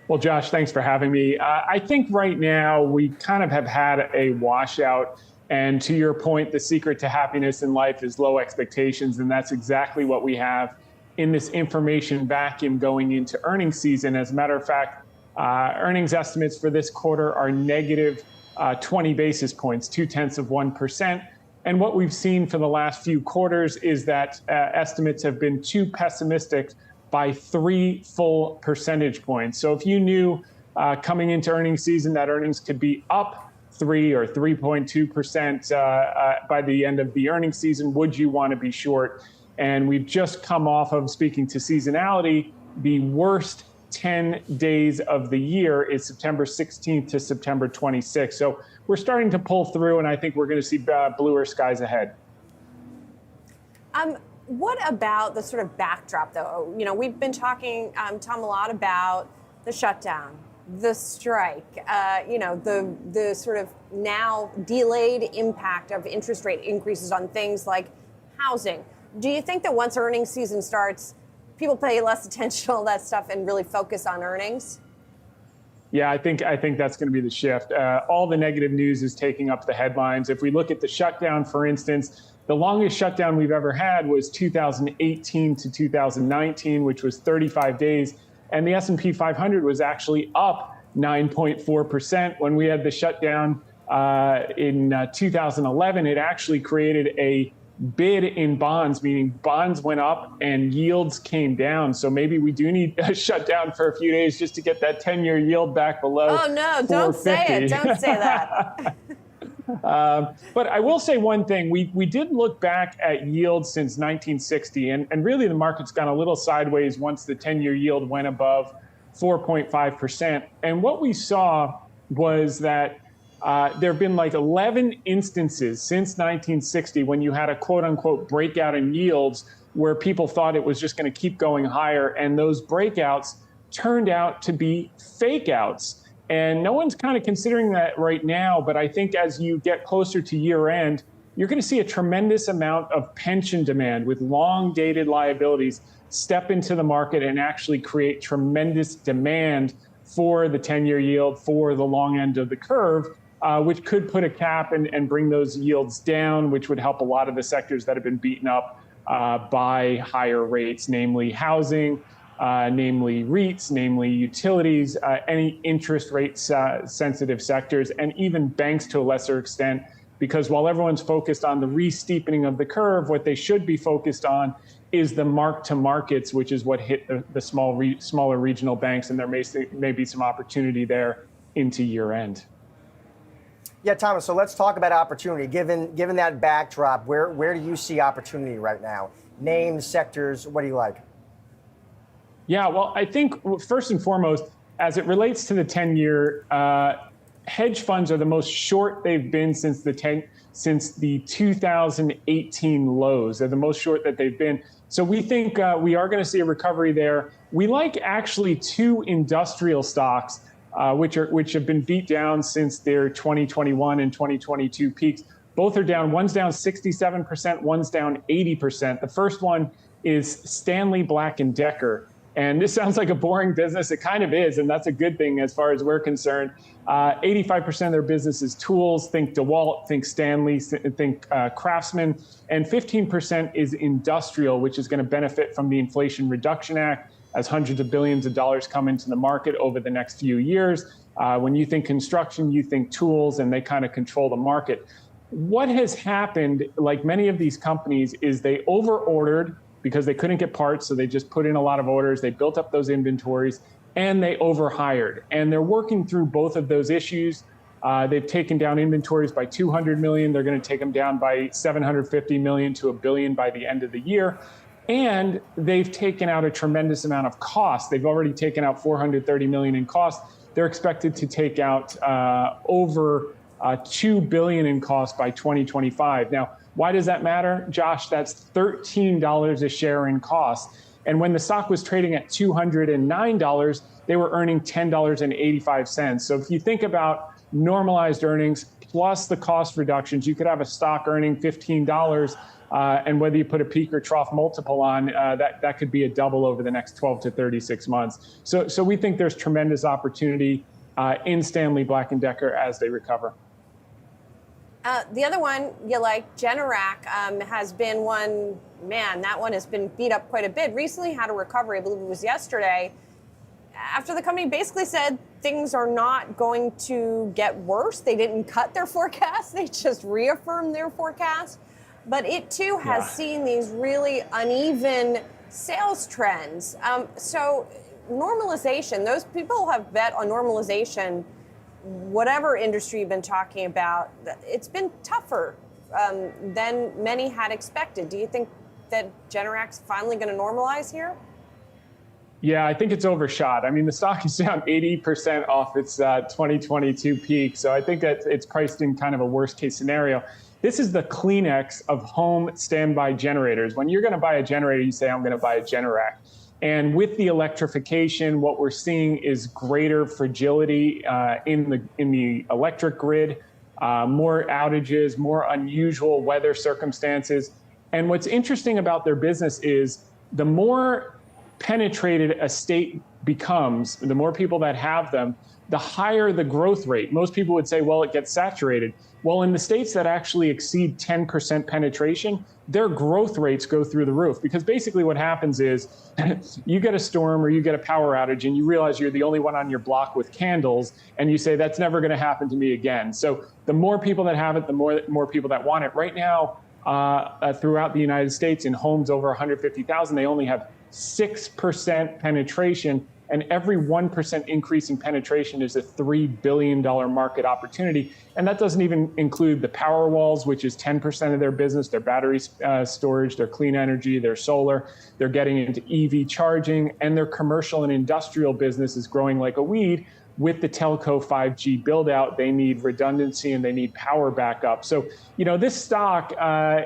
Well, Josh, thanks for having me. I think right now we kind of have had a washout. And to your point, the secret to happiness in life is low expectations. And that's exactly what we have in this information vacuum going into earnings season. As a matter of fact, earnings estimates for this quarter are negative 20 basis points, 0.2%. And what we've seen for the last few quarters is that estimates have been too pessimistic by 3 full percentage points. So if you knew coming into earnings season that earnings could be up 3 or 3.2% by the end of the earnings season, would you want to be short? And we've just come off of speaking to seasonality. the worst 10 days of the year is September 16th to September 26th. So we're starting to pull through, and I think we're going to see bluer skies ahead. What about the sort of backdrop, though? You know, we've been talking, Tom, a lot about the shutdown, the strike, you know, the sort of now delayed impact of interest rate increases on things like housing. Do you think that once earnings season starts, people pay less attention to all that stuff and really focus on earnings? Yeah, I think that's going to be the shift. All the negative news is taking up the headlines. If we look at the shutdown, for instance, the longest shutdown we've ever had was 2018 to 2019, which was 35 days. And the S&P 500 was actually up 9.4%. When we had the shutdown in 2011, it actually created a bid in bonds, meaning bonds went up and yields came down. So maybe we do need a shutdown for a few days just to get that 10-year yield back below. Oh, no, don't say it. Don't say that. But I will say one thing. We did look back at yields since 1960, and really the market's gone a little sideways once the 10-year yield went above 4.5%. And what we saw was that there have been like 11 instances since 1960 when you had a quote-unquote breakout in yields where people thought it was just going to keep going higher, and those breakouts turned out to be fake outs. And no one's kind of considering that right now, but I think as you get closer to year end, you're going to see a tremendous amount of pension demand with long dated liabilities step into the market and actually create tremendous demand for the 10-year yield, for the long end of the curve, which could put a cap and bring those yields down, which would help a lot of the sectors that have been beaten up by higher rates, namely housing, namely REITs, namely utilities, any interest rate sensitive sectors, and even banks to a lesser extent, because while everyone's focused on the re-steepening of the curve, what they should be focused on is the mark-to-markets, which is what hit the smaller regional banks, and there may be some opportunity there into year end. Yeah, Thomas, so let's talk about opportunity. Given that backdrop, where do you see opportunity right now? Names, sectors, what do you like? Yeah, well, I think first and foremost, as it relates to the 10-year, hedge funds are the most short they've been since the 2018 lows. They're the most short that they've been. So we think we are going to see a recovery there. We like actually two industrial stocks, which have been beat down since their 2021 and 2022 peaks. Both are down. One's down 67%, one's down 80%. The first one is Stanley Black & Decker. And this sounds like a boring business. It kind of is, and that's a good thing as far as we're concerned. 85% of their business is tools. Think DeWalt, think Stanley, think Craftsman. And 15% is industrial, which is going to benefit from the Inflation Reduction Act as hundreds of billions of dollars come into the market over the next few years. When you think construction, you think tools, and they kind of control the market. What has happened, like many of these companies, is they over-ordered because they couldn't get parts, so they just put in a lot of orders. They built up those inventories, and they overhired. And they're working through both of those issues. They've taken down inventories by $200 million. They're going to take them down by $750 million to $1 billion by the end of the year. And they've taken out a tremendous amount of cost. They've already taken out $430 million in cost. They're expected to take out over $2 billion in cost by 2025. Now, why does that matter, Josh? That's $13 a share in cost. And when the stock was trading at $209, they were earning $10.85. So if you think about normalized earnings plus the cost reductions, you could have a stock earning $15. And whether you put a peak or trough multiple on, that could be a double over the next 12 to 36 months. So we think there's tremendous opportunity in Stanley Black & Decker as they recover. The other one you like, Generac, has been one, man, that one has been beat up quite a bit. Recently had a recovery, I believe it was yesterday, after the company basically said things are not going to get worse. They didn't cut their forecast, they just reaffirmed their forecast. But it too has seen these really uneven sales trends. So normalization, those people have bet on normalization. Whatever industry you've been talking about, it's been tougher than many had expected. Do you think that Generac's finally going to normalize here? Yeah, I think it's overshot. I mean, the stock is down 80% off its 2022 peak. So I think that it's priced in kind of a worst case scenario. This is the Kleenex of home standby generators. When you're going to buy a generator, you say, I'm going to buy a Generac. And with the electrification, what we're seeing is greater fragility in the electric grid, more outages, more unusual weather circumstances. And what's interesting about their business is the more penetrated a state becomes, the more people that have them, the higher the growth rate. Most people would say, well, it gets saturated. Well, in the states that actually exceed 10% penetration, their growth rates go through the roof, because basically what happens is you get a storm or you get a power outage and you realize you're the only one on your block with candles, and you say, that's never going to happen to me again. So the more people that have it, the more people that want it. Right now, throughout the United States, in homes over 150,000, they only have 6% penetration, and every 1% increase in penetration is a $3 billion market opportunity. And that doesn't even include the power walls, which is 10% of their business, their battery storage, their clean energy, their solar. They're getting into EV charging, and their commercial and industrial business is growing like a weed. With the telco 5G build out, they need redundancy and they need power backup. So, this stock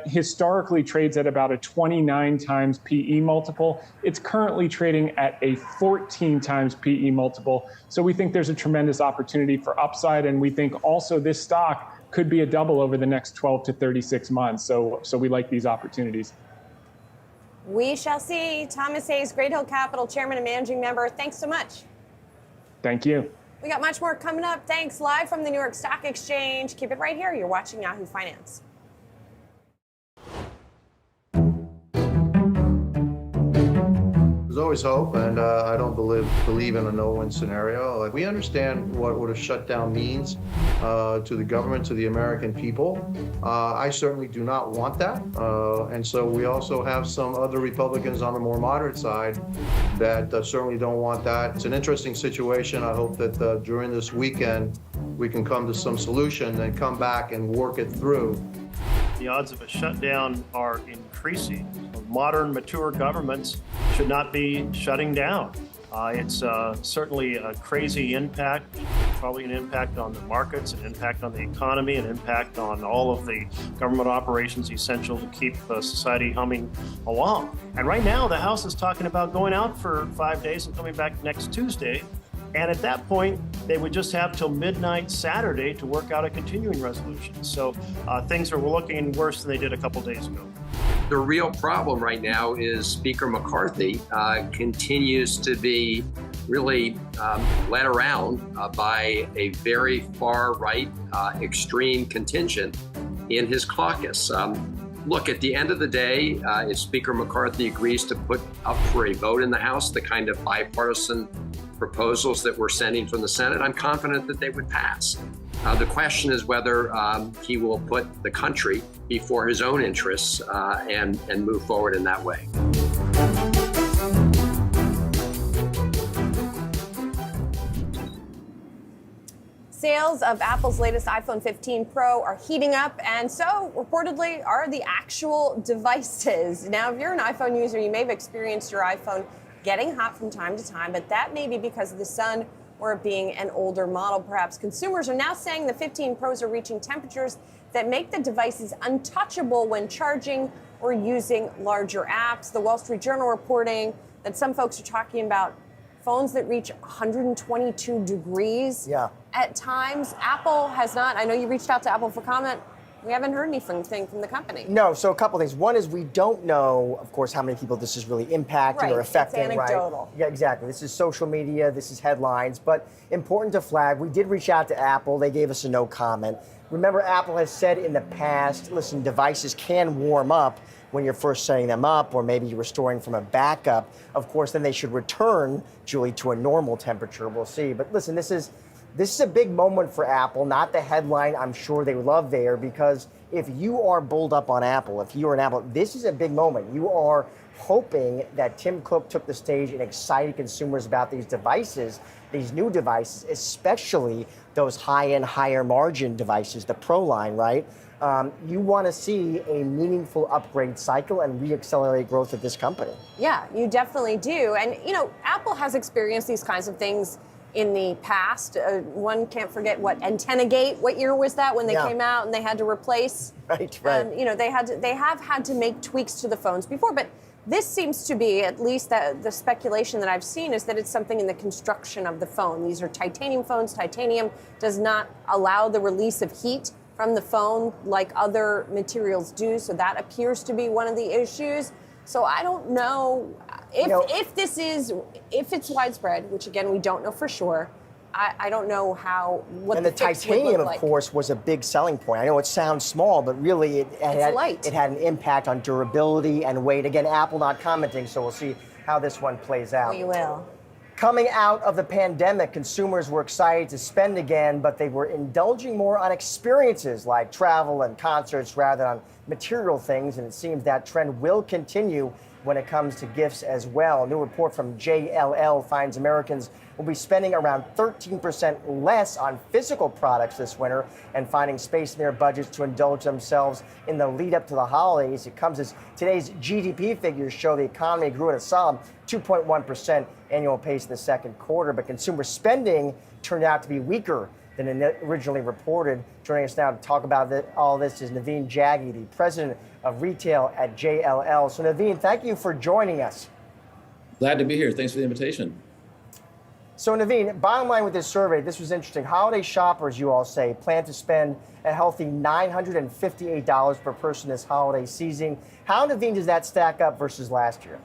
historically trades at about a 29 times PE multiple. It's currently trading at a 14 times PE multiple. So we think there's a tremendous opportunity for upside. And we think also this stock could be a double over the next 12 to 36 months. So we like these opportunities. We shall see. Thomas Hayes, Great Hill Capital Chairman and Managing Member. Thanks so much. Thank you. We got much more coming up. Thanks. Live from the New York Stock Exchange. Keep it right here. You're watching Yahoo Finance. There's always hope, and I don't believe in a no-win scenario. We understand what a shutdown means to the government, to the American people. I certainly do not want that, and so we also have some other Republicans on the more moderate side that certainly don't want that. It's an interesting situation. I hope that during this weekend we can come to some solution and come back and work it through. The odds of a shutdown are increasing. Modern, mature governments should not be shutting down. It's certainly a crazy impact, probably an impact on the markets, an impact on the economy, an impact on all of the government operations essential to keep society humming along. And right now, the House is talking about going out for 5 days and coming back next Tuesday. And at that point, they would just have till midnight Saturday to work out a continuing resolution. So things are looking worse than they did a couple days ago. The real problem right now is Speaker McCarthy continues to be really led around by a very far-right extreme contingent in his caucus. Look, at the end of the day, if Speaker McCarthy agrees to put up for a vote in the House the kind of bipartisan proposals that we're sending from the Senate, I'm confident that they would pass. The question is whether he will put the country before his own interests and move forward in that way. Sales of Apple's latest iPhone 15 Pro are heating up, and so reportedly are the actual devices. Now, if you're an iPhone user, you may have experienced your iPhone getting hot from time to time, but that may be because of the sun or it being an older model. Perhaps consumers are now saying the 15 Pros are reaching temperatures that make the devices untouchable when charging or using larger apps. The Wall Street Journal reporting that some folks are talking about phones that reach 122 degrees at times. Apple has not. I know you reached out to Apple for comment. We haven't heard anything from the company. No, so a couple things. One is we don't know, of course, how many people this is really impacting or affecting. It's anecdotal. Right? Yeah, exactly. This is social media, this is headlines, but important to flag, we did reach out to Apple. They gave us a no comment. Remember, Apple has said in the past, listen, devices can warm up when you're first setting them up, or maybe you're restoring from a backup. Of course, then they should return, Julie, to a normal temperature. We'll see. But listen, this is a big moment for Apple, not the headline I'm sure they love there, because if you are bulled up on Apple, if you're an Apple, this is a big moment. You are hoping that Tim Cook took the stage and excited consumers about these devices, these new devices, especially those high-end, higher margin devices, the Pro line, right? You want to see a meaningful upgrade cycle and reaccelerate growth of this company. Yeah, you definitely do. And, you know, Apple has experienced these kinds of things in the past. One can't forget Antenna-gate. What year was that when they came out and they had to replace? Right. You know, they have had to make tweaks to the phones before, but this seems to be, at least the speculation that I've seen, is that it's something in the construction of the phone. These are titanium phones. Titanium does not allow the release of heat from the phone like other materials do, so that appears to be one of the issues. So I don't know if it's widespread, which again we don't know for sure. I don't know what and the the fix would titanium, look like. of course, was a big selling point. I know it sounds small, but really it had an impact on durability and weight. Again, Apple not commenting, so we'll see how this one plays out. We will. Coming out of the pandemic, consumers were excited to spend again, but they were indulging more on experiences like travel and concerts rather than on material things, and it seems that trend will continue when it comes to gifts as well. A new report from JLL finds Americans will be spending around 13% less on physical products this winter and finding space in their budgets to indulge themselves in the lead up to the holidays. It comes as today's GDP figures show the economy grew at a solid 2.1% annual pace in the second quarter, but consumer spending turned out to be weaker than originally reported. Joining us now to talk about all this is Naveen Jaggi, the president of retail at JLL. So Naveen, thank you for joining us. Glad to be here. Thanks for the invitation. So Naveen, bottom line with this survey, this was interesting. Holiday shoppers, you all say, plan to spend a healthy $958 per person this holiday season. How, Naveen, does that stack up versus last year?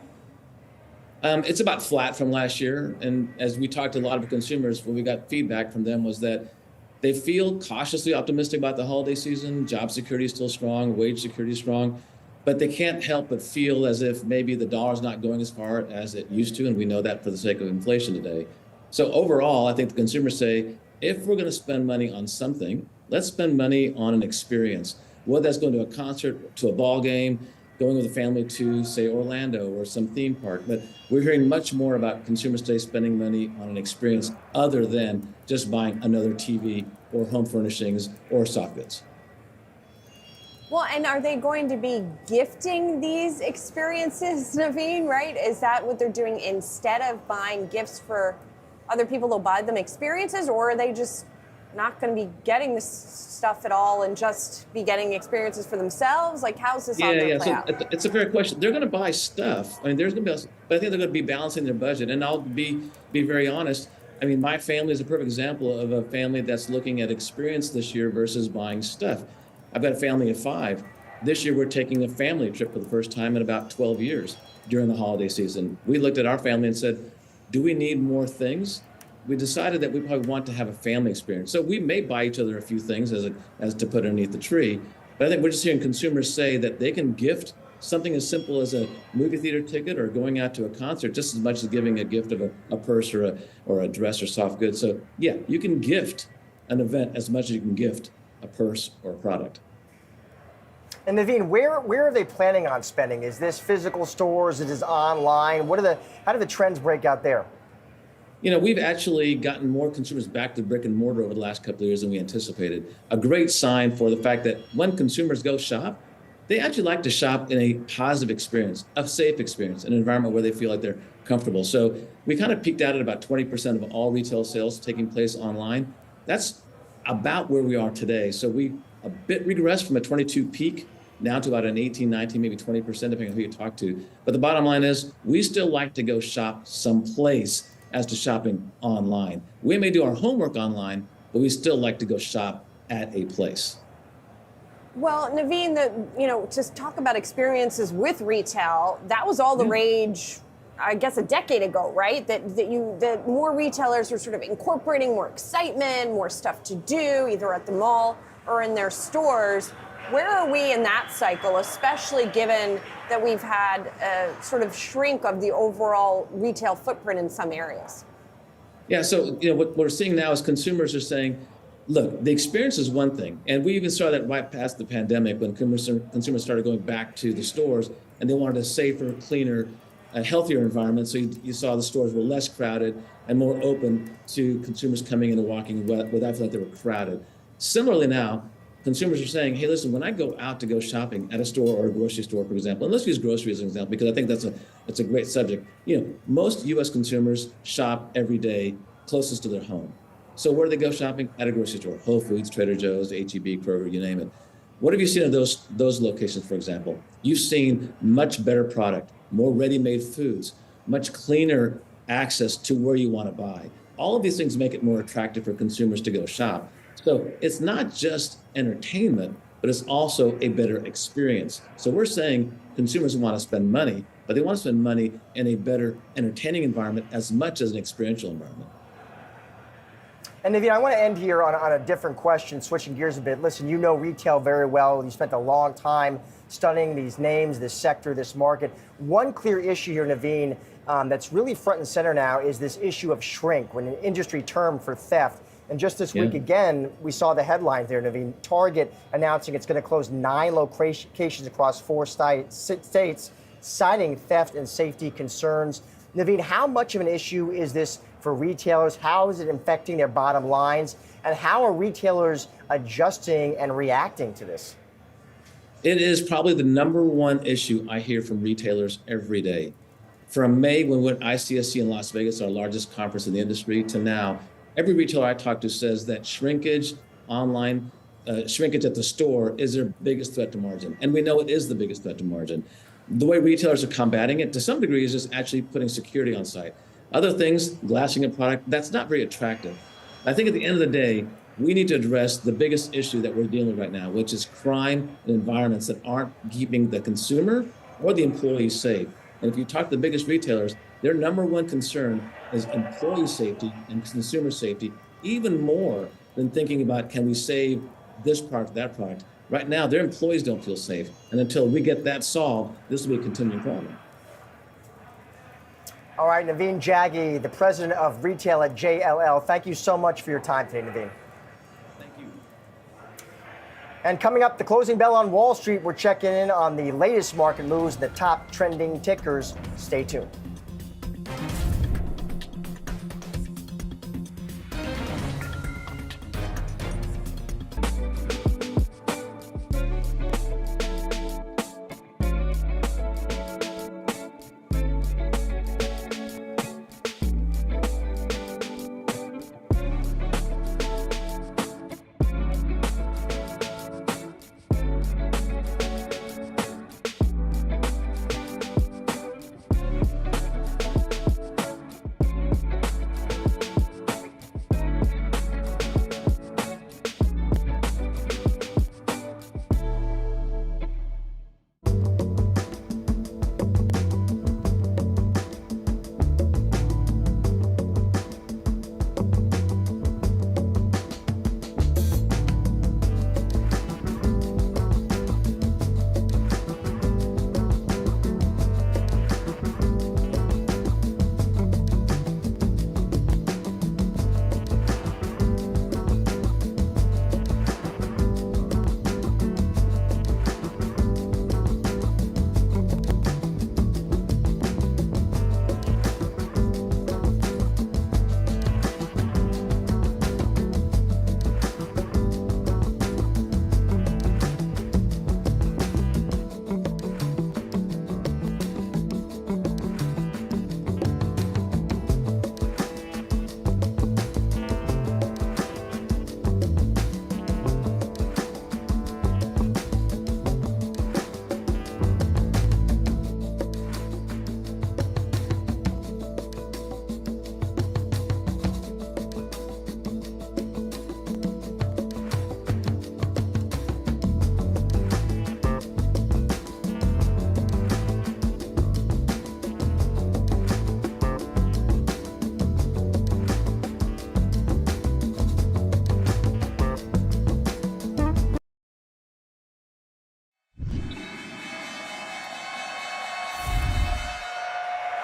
It's about flat from last year. And as we talked to a lot of consumers, what we got feedback from them was that they feel cautiously optimistic about the holiday season. Job security is still strong, wage security is strong, but they can't help but feel as if maybe the dollar's not going as far as it used to. And we know that for the sake of inflation today. So overall, I think the consumers say, if we're going to spend money on something, let's spend money on an experience, whether that's going to a concert, to a ball game, going with a family to, say, Orlando or some theme park. But we're hearing much more about consumers today spending money on an experience other than just buying another TV or home furnishings or soft goods. Well, and are they going to be gifting these experiences, Naveen, right? Is that what they're doing instead of buying gifts for other people? They'll buy them experiences, or are they just not going to be getting this stuff at all and just be getting experiences for themselves? Like, how's this all going to play out? It's a fair question. They're going to buy stuff. I mean, there's going to be, but I think they're going to be balancing their budget. And I'll be very honest. I mean, my family is a perfect example of a family that's looking at experience this year versus buying stuff. I've got a family of 5. This year, we're taking a family trip for the first time in about 12 years during the holiday season. We looked at our family and said, do we need more things? We decided that we probably want to have a family experience. So we may buy each other a few things as to put underneath the tree. But I think we're just hearing consumers say that they can gift something as simple as a movie theater ticket or going out to a concert just as much as giving a gift of a purse or a dress or soft goods. So yeah, you can gift an event as much as you can gift a purse or a product. And Naveen, where are they planning on spending? Is this physical stores? Is it online? How do the trends break out there? You know, we've actually gotten more consumers back to brick and mortar over the last couple of years than we anticipated. A great sign for the fact that when consumers go shop, they actually like to shop in a positive experience, a safe experience, an environment where they feel like they're comfortable. So we kind of peaked out at about 20% of all retail sales taking place online. That's about where we are today. So we a bit regressed from a 22 peak now to about an 18, 19, maybe 20%, depending on who you talk to. But the bottom line is we still like to go shop someplace as to shopping online. We may do our homework online, but we still like to go shop at a place. Well, Naveen, to talk about experiences with retail, that was all the rage, I guess, a decade ago, right? That more retailers are sort of incorporating more excitement, more stuff to do, either at the mall or in their stores. Where are we in that cycle, especially given that we've had a sort of shrink of the overall retail footprint in some areas? Yeah, so what we're seeing now is consumers are saying, look, the experience is one thing. And we even saw that right past the pandemic when consumers started going back to the stores and they wanted a safer, cleaner, a healthier environment. So you saw the stores were less crowded and more open to consumers coming in and walking without feeling like they were crowded. Similarly now, consumers are saying, hey, listen, when I go out to go shopping at a store or a grocery store, for example, and let's use grocery as an example, because I think that's a great subject. Most US consumers shop every day closest to their home. So where do they go shopping? At a grocery store, Whole Foods, Trader Joe's, H-E-B, Kroger, you name it. What have you seen at those locations, for example? You've seen much better product, more ready-made foods, much cleaner access to where you want to buy. All of these things make it more attractive for consumers to go shop. So it's not just entertainment, but it's also a better experience. So we're saying consumers want to spend money, but they want to spend money in a better entertaining environment as much as an experiential environment. And Naveen, I want to end here on a different question, switching gears a bit. Listen, you know retail very well. You spent a long time studying these names, this sector, this market. One clear issue here, Naveen, that's really front and center now is this issue of shrink, when an industry term for theft. And just this week, again, we saw the headlines there, Naveen. Target announcing it's going to close 9 locations across 4 states, citing theft and safety concerns. Naveen, how much of an issue is this for retailers? How is it affecting their bottom lines? And how are retailers adjusting and reacting to this? It is probably the number one issue I hear from retailers every day. From May, when we went ICSC in Las Vegas, our largest conference in the industry, to now, every retailer I talk to says that shrinkage online, shrinkage at the store is their biggest threat to margin. And we know it is the biggest threat to margin. The way retailers are combating it to some degree is just actually putting security on site. Other things, glassing a product, that's not very attractive. I think at the end of the day, we need to address the biggest issue that we're dealing with right now, which is crime in environments that aren't keeping the consumer or the employees safe. And if you talk to the biggest retailers, their number one concern is employee safety and consumer safety, even more than thinking about, can we save this product, that product? Right now, their employees don't feel safe. And until we get that solved, this will be a continuing problem. All right, Naveen Jaggi, the president of retail at JLL. Thank you so much for your time today, Naveen. Thank you. And coming up, the closing bell on Wall Street, we're checking in on the latest market moves, the top trending tickers. Stay tuned.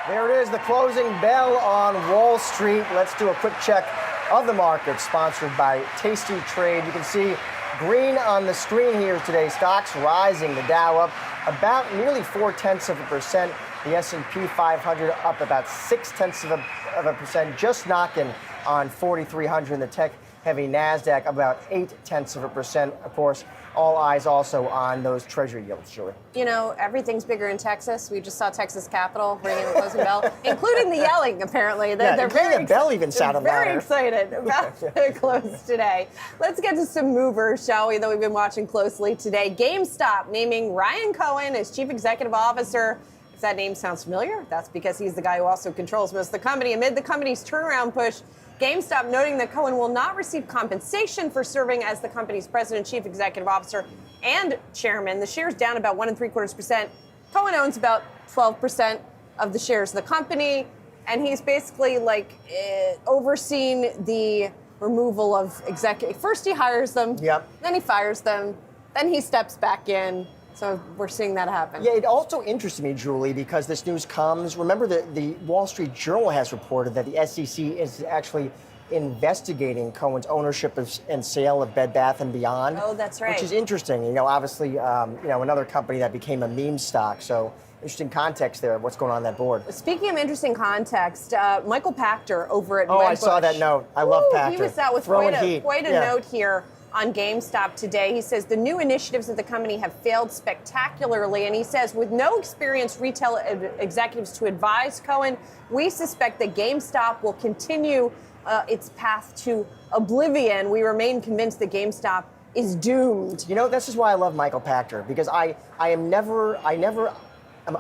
There it is, the closing bell on Wall Street. Let's do a quick check of the market, sponsored by Tasty Trade. You can see green on the screen here today. Stocks rising, the Dow up about nearly 0.4%. The S&P 500 up about 0.6%, just knocking on 4,300. And the tech-heavy Nasdaq about 0.8%. Of course, all eyes also on those Treasury yields, Julie. You know, everything's bigger in Texas. We just saw Texas Capitol ringing the closing bell, including the yelling, apparently. They're very, the bell even sounded louder. Very excited about the close today. Let's get to some movers, shall we, that we've been watching closely today. GameStop naming Ryan Cohen as Chief Executive Officer. If that name sounds familiar, that's because he's the guy who also controls most of the company. Amid the company's turnaround push, GameStop noting that Cohen will not receive compensation for serving as the company's president, chief executive officer, and chairman. The shares down about 1.75%. Cohen owns about 12% of the shares of the company, and he's basically overseeing the removal of executive. First he hires them, then he fires them, then he steps back in. So we're seeing that happen. Yeah, it also interested me, Julie, because this news comes. Remember that the Wall Street Journal has reported that the SEC is actually investigating Cohen's ownership and sale of Bed Bath & Beyond. Oh, that's right. Which is interesting. You know, obviously, another company that became a meme stock. So interesting context there of what's going on that board. Speaking of interesting context, Michael Pachter over at Redbush. I saw that note. I love Pachter. He was out with quite a note here on GameStop today. He says the new initiatives of the company have failed spectacularly. And he says, with no experienced retail executives to advise Cohen, we suspect that GameStop will continue its path to oblivion. We remain convinced that GameStop is doomed. You know, this is why I love Michael Pachter, because I'm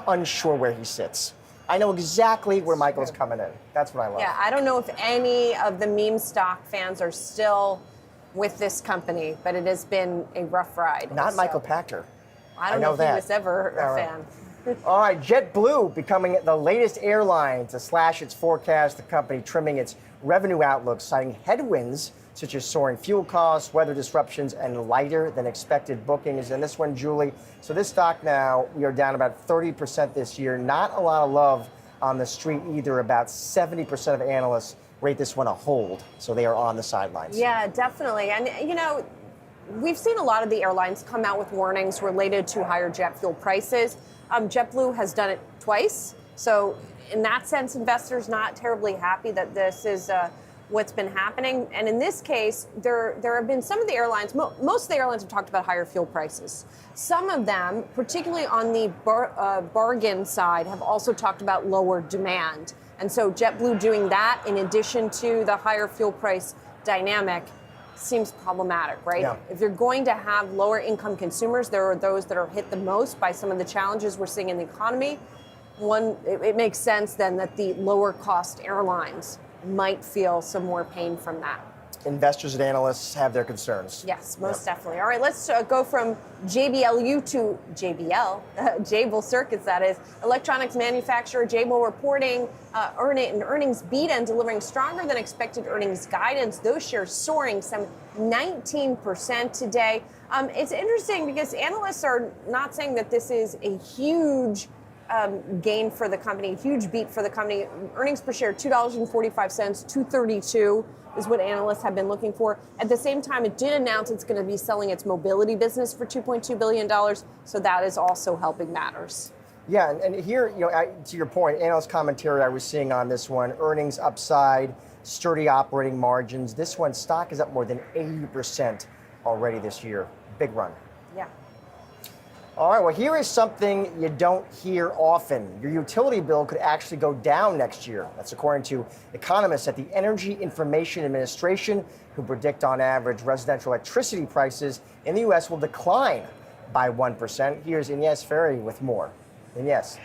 unsure where he sits. I know exactly where Michael's coming in. That's what I love. Yeah, I don't know if any of the meme stock fans are still with this company, but it has been a rough ride. Not Michael Pachter. I don't know if he was ever a fan. All right, JetBlue becoming the latest airline to slash its forecast. The company trimming its revenue outlook, citing headwinds such as soaring fuel costs, weather disruptions, and lighter than expected bookings. And this one, Julie, so this stock now, we are down about 30% this year. Not a lot of love on the street either. About 70% of analysts rate this one a hold, so they are on the sidelines. Yeah, definitely. And, you know, we've seen a lot of the airlines come out with warnings related to higher jet fuel prices. JetBlue has done it twice. So in that sense, investors not terribly happy that this is what's been happening. And in this case, there have been some of the airlines, most of the airlines have talked about higher fuel prices. Some of them, particularly on the bargain side, have also talked about lower demand. And so JetBlue doing that in addition to the higher fuel price dynamic seems problematic, right? Yeah. If you're going to have lower income consumers, there are those that are hit the most by some of the challenges we're seeing in the economy. It makes sense then that the lower cost airlines might feel some more pain from that. Investors and analysts have their concerns. Yes, most definitely. All right, let's go from JBLU to JBL, Jabil Circuits, that is. Electronics manufacturer Jabil reporting an earnings beat and delivering stronger than expected earnings guidance. Those shares soaring some 19% today. It's interesting because analysts are not saying that this is a huge gain for the company, a huge beat for the company. Earnings per share, $2.45, $2.32 is what analysts have been looking for. At the same time, it did announce it's going to be selling its mobility business for $2.2 billion. So that is also helping matters. Yeah, and here, to your point, analyst commentary I was seeing on this one, earnings upside, sturdy operating margins. This one, stock is up more than 80% already this year. Big run. Yeah. All right, well, here is something you don't hear often. Your utility bill could actually go down next year. That's according to economists at the Energy Information Administration, who predict on average residential electricity prices in the U.S. will decline by 1%. Here's Ines Ferry with more. Ines.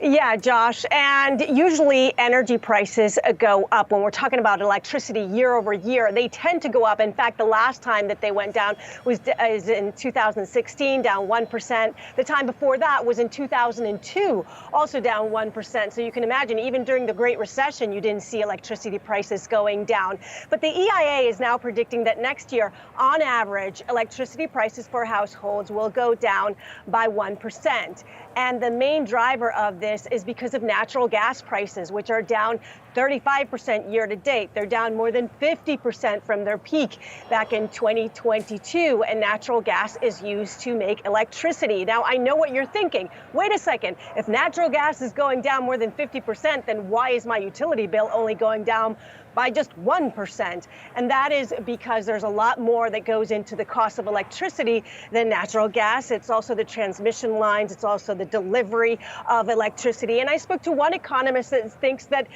Yeah, Josh, and usually energy prices go up. When we're talking about electricity year over year, they tend to go up. In fact, the last time that they went down was in 2016, down 1%. The time before that was in 2002, also down 1%. So you can imagine, even during the Great Recession, you didn't see electricity prices going down. But the EIA is now predicting that next year, on average, electricity prices for households will go down by 1%. And the main driver of this is because of natural gas prices, which are down 35% year to date. They're down more than 50% from their peak back in 2022. And natural gas is used to make electricity. Now, I know what you're thinking. Wait a second. If natural gas is going down more than 50%, then why is my utility bill only going down by just 1%? And that is because there's a lot more that goes into the cost of electricity than natural gas. It's also the transmission lines. It's also the delivery of electricity. And I spoke to one economist that thinks that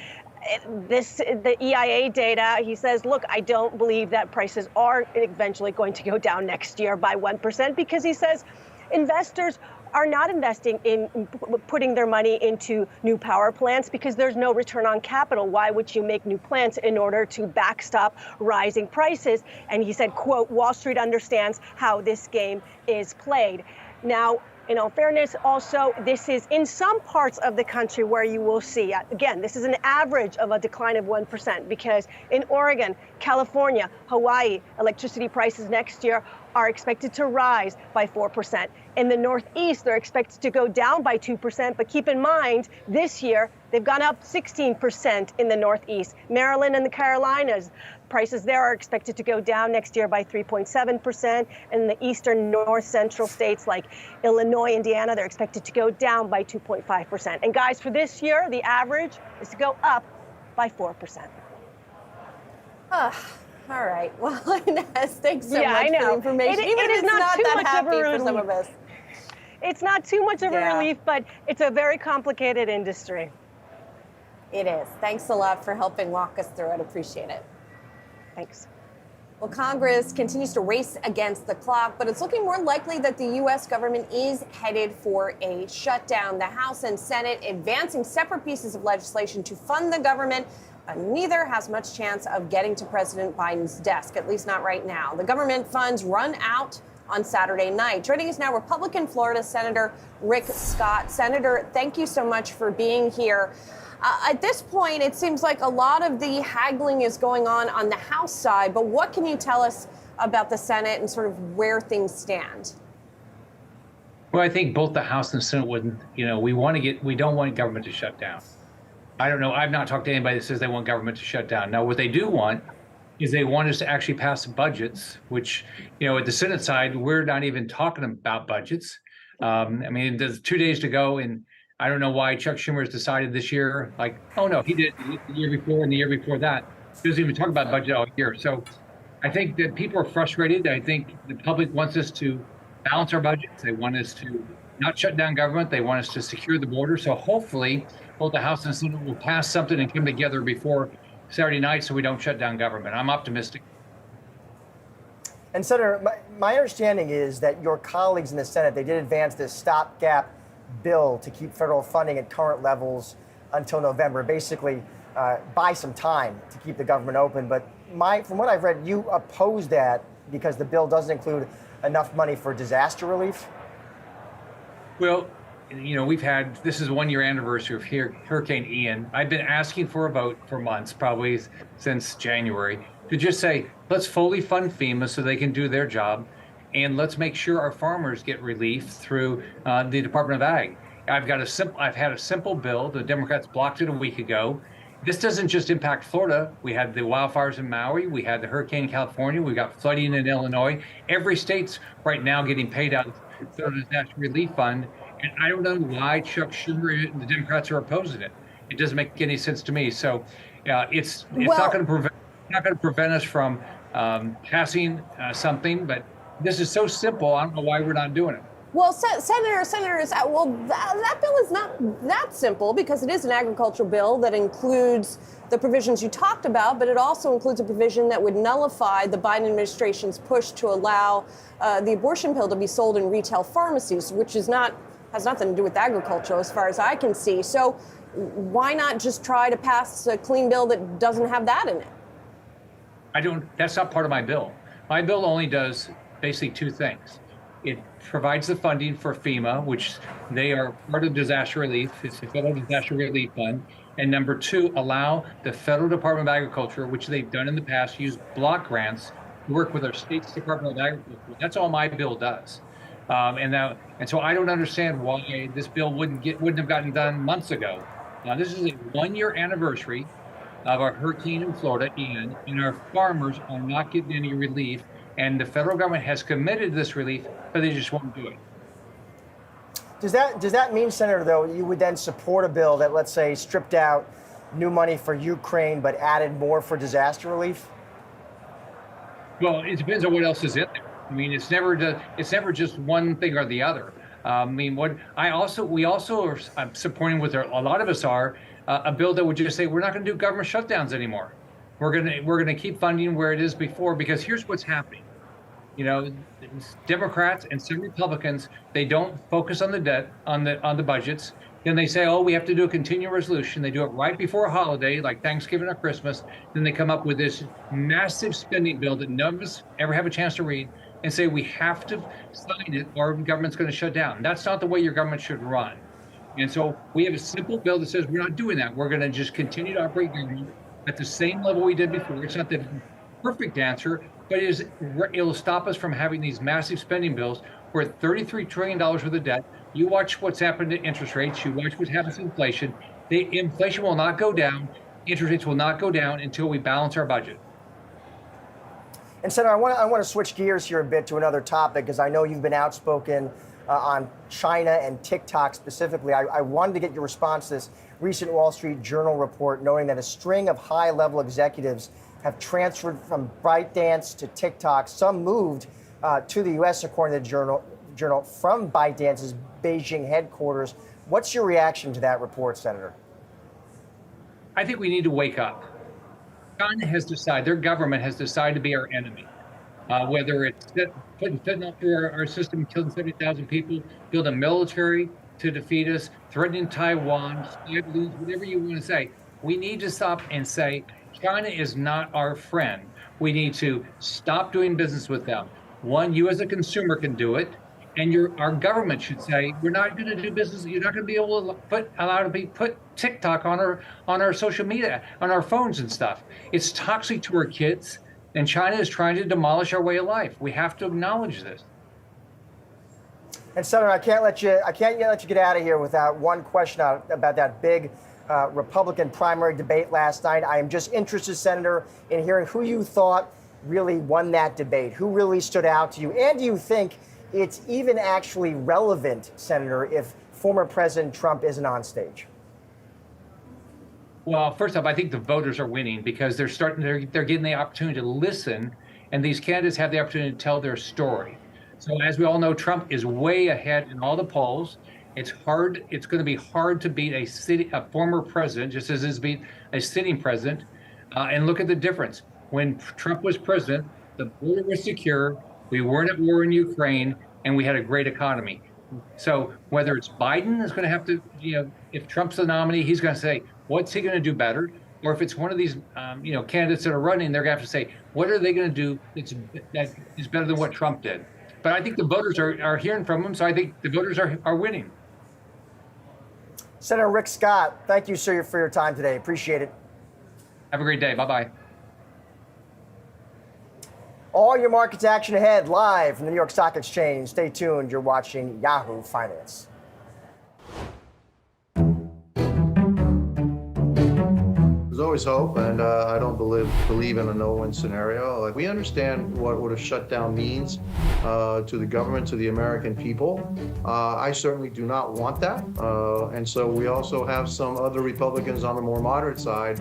the EIA data, he says, look, I don't believe that prices are eventually going to go down next year by 1%, because he says investors are not investing in putting their money into new power plants because there's no return on capital. Why would you make new plants in order to backstop rising prices? And he said, quote, Wall Street understands how this game is played. Now, in all fairness, also, this is in some parts of the country where you will see, again, this is an average of a decline of 1%, because in Oregon, California, Hawaii, electricity prices next year are expected to rise by 4%. In the Northeast, they're expected to go down by 2%, but keep in mind, this year, they've gone up 16% in the Northeast. Maryland and the Carolinas, prices there are expected to go down next year by 3.7%. And the eastern north central states like Illinois, Indiana, they're expected to go down by 2.5%. And guys, for this year, the average is to go up by 4%. All right. Well, Inez, thanks so much for the information. Even if it's not that happy for some of us. It's not too much of a relief, but it's a very complicated industry. It is. Thanks a lot for helping walk us through it. Appreciate it. Thanks. Well, Congress continues to race against the clock, but it's looking more likely that the U.S. government is headed for a shutdown. The House and Senate advancing separate pieces of legislation to fund the government, but neither has much chance of getting to President Biden's desk, at least not right now. The government funds run out on Saturday night. Joining us now, Republican Florida Senator Rick Scott. Senator, thank you so much for being here. At this point, it seems like a lot of the haggling is going on the House side, but what can you tell us about the Senate and sort of where things stand? Well, I think both the House and the Senate would, we don't want government to shut down. I don't know. I've not talked to anybody that says they want government to shut down. Now, what they do want is they want us to actually pass budgets, which, at the Senate side, we're not even talking about budgets. There's 2 days to go, and I don't know why Chuck Schumer has decided this year, oh no, he did the year before and the year before that. He doesn't even talk about budget all year. So I think that people are frustrated. I think the public wants us to balance our budgets. They want us to not shut down government. They want us to secure the border. So hopefully both the House and Senate will pass something and come together before Saturday night so we don't shut down government. I'm optimistic. And Senator, my understanding is that your colleagues in the Senate, they did advance this stopgap bill to keep federal funding at current levels until November, basically buy some time to keep the government open. But from what I've read, you oppose that because the bill doesn't include enough money for disaster relief? Well, this is 1 year anniversary of Hurricane Ian. I've been asking for a vote for months, probably since January, to just say, let's fully fund FEMA so they can do their job. And let's make sure our farmers get relief through the Department of Ag. I've had a simple bill. The Democrats blocked it a week ago. This doesn't just impact Florida. We had the wildfires in Maui. We had the hurricane in California. We got flooding in Illinois. Every state's right now getting paid out of the Federal Disaster Relief Fund. And I don't know why Chuck Schumer and the Democrats are opposing it. It doesn't make any sense to me. So it's not going to prevent us from passing something, but this is so simple. I don't know why we're not doing it. Well, senators, that bill is not that simple because it is an agricultural bill that includes the provisions you talked about, but it also includes a provision that would nullify the Biden administration's push to allow the abortion pill to be sold in retail pharmacies, which has nothing to do with agriculture as far as I can see. So why not just try to pass a clean bill that doesn't have that in it? That's not part of my bill. My bill only does basically two things. It provides the funding for FEMA, which they are part of disaster relief. It's the Federal Disaster Relief Fund. And number two, allow the Federal Department of Agriculture, which they've done in the past, use block grants to work with our state's Department of Agriculture. That's all my bill does. And so I don't understand why this bill wouldn't have gotten done months ago. Now this is a 1-year anniversary of our hurricane in Florida, Ian, and our farmers are not getting any relief. And the federal government has committed this relief, but they just won't do it. Does that mean, Senator, though, you would then support a bill that, let's say, stripped out new money for Ukraine but added more for disaster relief? Well, it depends on what else is in there. I mean, it's never just one thing or the other. We also are supporting with a lot of us are a bill that would just say we're not going to do government shutdowns anymore. We're going to keep funding where it is before, because here's what's happening. You know, Democrats and some Republicans, they don't focus on the debt, on the budgets. Then they say, oh, we have to do a continuing resolution. They do it right before a holiday, like Thanksgiving or Christmas. Then they come up with this massive spending bill that none of us ever have a chance to read and say we have to sign it or the government's going to shut down. That's not the way your government should run. And so we have a simple bill that says we're not doing that. We're going to just continue to operate government at the same level we did before. It's not the perfect answer, but it'll stop us from having these massive spending bills. We're at $33 trillion worth of debt. You watch what's happened to interest rates. You watch what happens to inflation. The inflation will not go down. Interest rates will not go down until we balance our budget. And Senator, I want to switch gears here a bit to another topic, because I know you've been outspoken on China and TikTok specifically. I wanted to get your response to this recent Wall Street Journal report noting that a string of high-level executives have transferred from ByteDance to TikTok. Some moved to the U.S., according to the journal from ByteDance's Beijing headquarters. What's your reaction to that report, Senator? I think we need to wake up. China has decided, their government has decided to be our enemy. Whether it's putting fentanyl through our system, killing 70,000 people, building a military to defeat us, threatening Taiwan, whatever you want to say. We need to stop and say, China is not our friend. We need to stop doing business with them. One, you as a consumer can do it, and our government should say, we're not going to do business. You're not going to be able to put TikTok on our social media, on our phones and stuff. It's toxic to our kids, and China is trying to demolish our way of life. We have to acknowledge this. And Senator, I can't let you get out of here without one question about that big Republican primary debate last night. I am just interested, Senator, in hearing who you thought really won that debate, who really stood out to you, and do you think it's even actually relevant, Senator, if former President Trump isn't on stage? Well, first off, I think the voters are winning because they're getting the opportunity to listen, and these candidates have the opportunity to tell their story. So as we all know, Trump is way ahead in all the polls. It's going to be hard to beat a former president, just as it's beat a sitting president. And look at the difference. When Trump was president, the border was secure. We weren't at war in Ukraine, and we had a great economy. So whether it's Biden is going to have to, if Trump's the nominee, he's going to say, what's he going to do better? Or if it's one of these, candidates that are running, they're going to have to say, what are they going to do that is better than what Trump did? But I think the voters are hearing from him, so I think the voters are winning. Senator Rick Scott, thank you, sir, for your time today. Appreciate it. Have a great day. Bye-bye. All your markets action ahead, live from the New York Stock Exchange. Stay tuned. You're watching Yahoo Finance. There's always hope, and I don't believe in a no-win scenario. Like, we understand what a shutdown means to the government, to the American people. I certainly do not want that, and so we also have some other Republicans on the more moderate side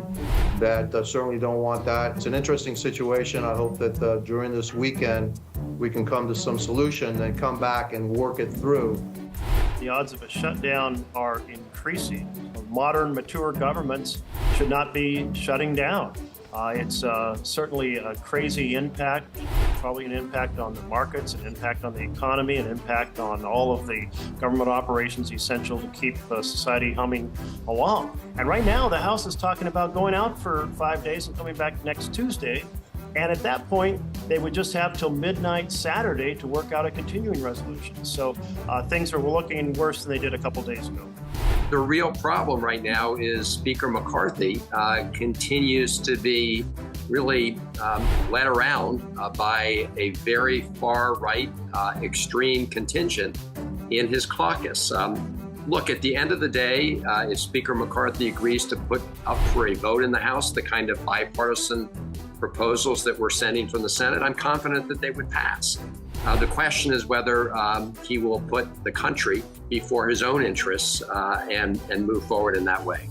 that certainly don't want that. It's an interesting situation. I hope that during this weekend we can come to some solution and come back and work it through. The odds of a shutdown are increasing. Modern, mature governments should not be shutting down. It's certainly a crazy impact, probably an impact on the markets, an impact on the economy, an impact on all of the government operations essential to keep society humming along. And right now, the House is talking about going out for 5 days and coming back next Tuesday. And at that point, they would just have till midnight Saturday to work out a continuing resolution. So things are looking worse than they did a couple days ago. The real problem right now is Speaker McCarthy continues to be really led around by a very far right extreme contingent in his caucus. Look, at the end of the day, if Speaker McCarthy agrees to put up for a vote in the House the kind of bipartisan proposals that we're sending from the Senate, I'm confident that they would pass. The question is whether he will put the country before his own interests and move forward in that way.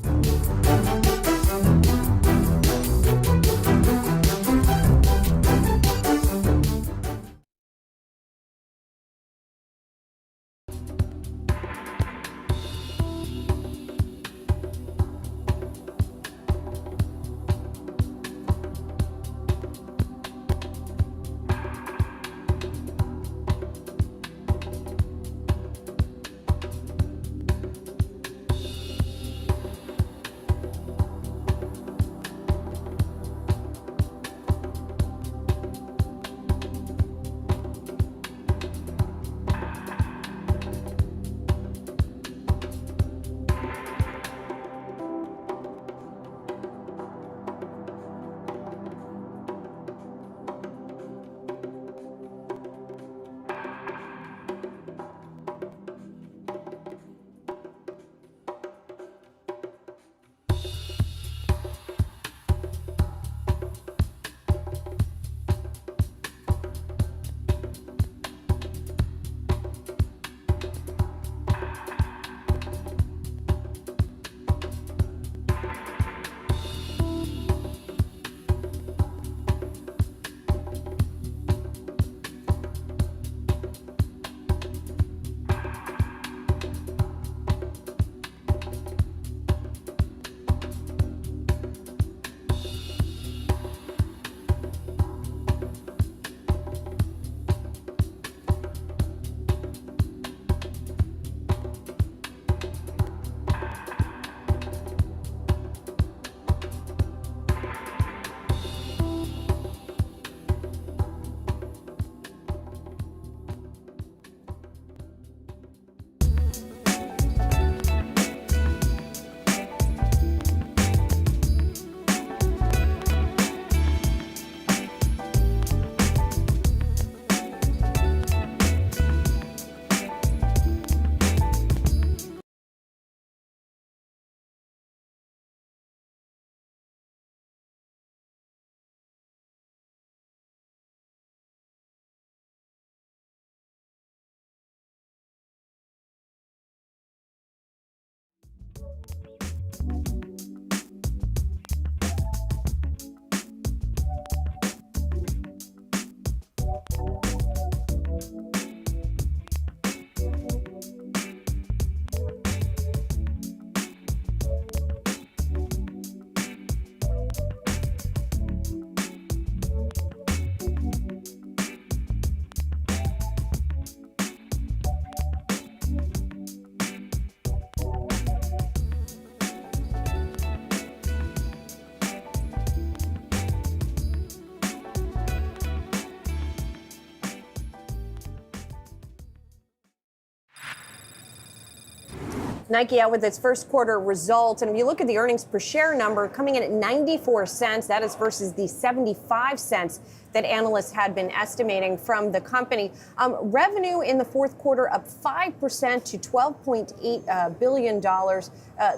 Nike out with its first quarter results. And if you look at the earnings per share number coming in at 94 cents, that is versus the 75 cents that analysts had been estimating from the company. Revenue in the fourth quarter up 5% to $12.8 billion.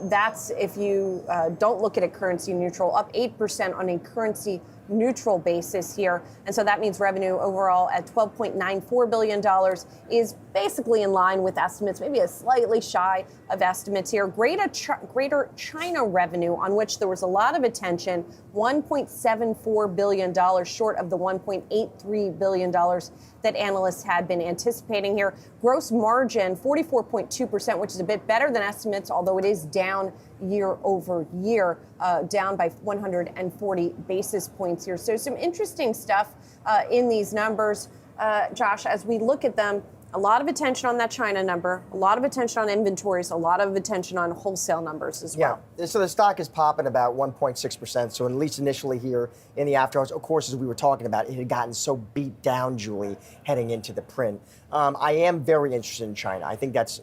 That's if you don't look at it currency neutral, up 8% on a currency neutral basis here. And so that means revenue overall at $12.94 billion is basically in line with estimates, maybe a slightly shy of estimates here. Greater China revenue, on which there was a lot of attention, $1.74 billion short of the $1.83 billion that analysts had been anticipating here. Gross margin, 44.2%, which is a bit better than estimates, although it is down year over year, down by 140 basis points here. So some interesting stuff in these numbers, Josh, as we look at them. A lot of attention on that China number, a lot of attention on inventories, a lot of attention on wholesale numbers as well. Yeah, so the stock is popping about 1.6%. So at least initially here in the afterhours, of course, as we were talking about, it had gotten so beat down, Julie, heading into the print. I am very interested in China. I think that's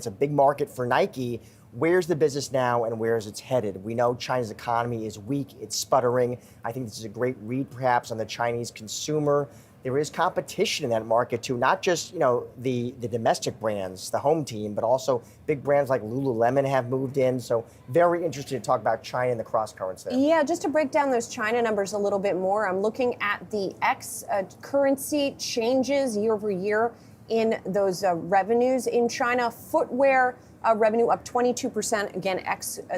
a big market for Nike. Where's the business now and where is it headed? We know China's economy is weak, it's sputtering. I think this is a great read perhaps on the Chinese consumer. There is competition in that market too, not just the domestic brands, the home team, but also big brands like Lululemon have moved in. So very interested to talk about China and the cross currents there. Yeah, just to break down those China numbers a little bit more, I'm looking at the currency changes year over year in those revenues in China. Footwear revenue up 22%, again,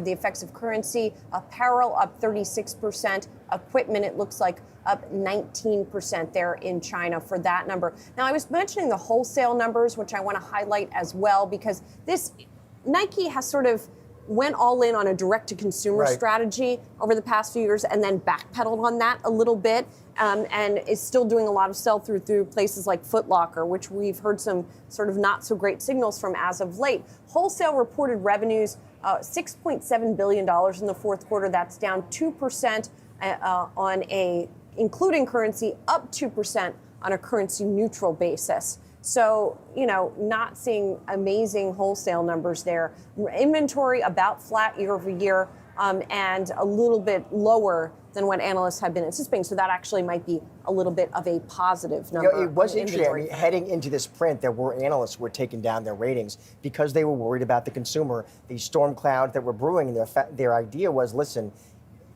the effects of currency. Apparel up 36%. Equipment, it looks like, up 19% there in China for that number. Now, I was mentioning the wholesale numbers, which I want to highlight as well, because Nike has sort of went all in on a direct-to-consumer strategy over the past few years and then backpedaled on that a little bit, and is still doing a lot of sell-through through places like Foot Locker, which we've heard some sort of not so great signals from as of late. Wholesale reported revenues, $6.7 billion in the fourth quarter. That's down 2% on including currency, up 2% on a currency neutral basis. So, not seeing amazing wholesale numbers there. Inventory about flat year over year, and a little bit lower than what analysts have been anticipating. So that actually might be a little bit of a positive number. It was interesting. I mean, heading into this print, there were analysts who were taking down their ratings because they were worried about the consumer, these storm clouds that were brewing. And their idea was, listen,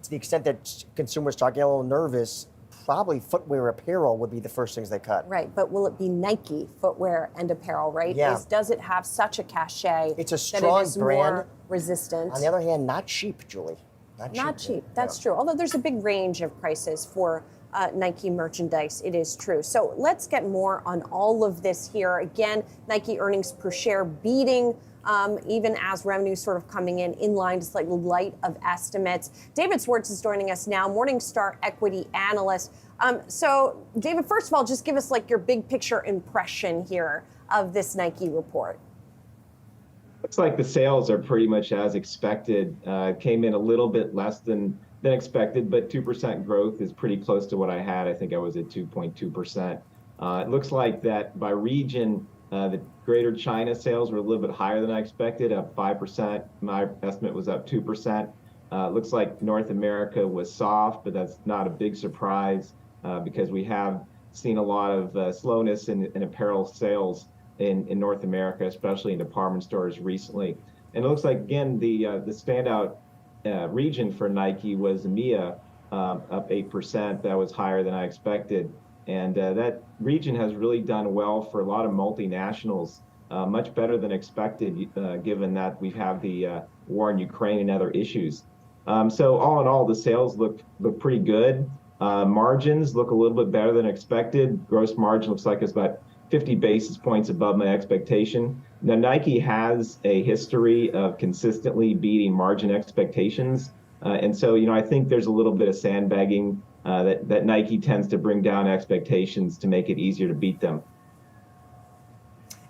to the extent that consumers start getting a little nervous, probably footwear apparel would be the first things they cut. Right, but will it be Nike footwear and apparel, right? Yeah. Does it have such a cachet? It's a strong that it is brand. More resistant. On the other hand, not cheap, Julie. Not cheap. That's true. Although there's a big range of prices for Nike merchandise, it is true. So let's get more on all of this here. Again, Nike earnings per share beating, even as revenue sort of coming in line to slightly light of estimates. David Swartz is joining us now, Morningstar equity analyst. So David, first of all, just give us like your big picture impression here of this Nike report. Looks like the sales are pretty much as expected. Came in a little bit less than expected, but 2% growth is pretty close to what I had. I think I was at 2.2%. It looks like that by region, the Greater China sales were a little bit higher than I expected, up 5%. My estimate was up 2%. Looks like North America was soft, but that's not a big surprise because we have seen a lot of slowness in apparel sales in North America, especially in department stores recently. And it looks like, again, the standout region for Nike was EMEA, up 8%. That was higher than I expected. And that region has really done well for a lot of multinationals, much better than expected, given that we have the war in Ukraine and other issues. So all in all, the sales look pretty good. Margins look a little bit better than expected. Gross margin looks like it's about 50 basis points above my expectation. Now, Nike has a history of consistently beating margin expectations. And so, I think there's a little bit of sandbagging that Nike tends to bring down expectations to make it easier to beat them.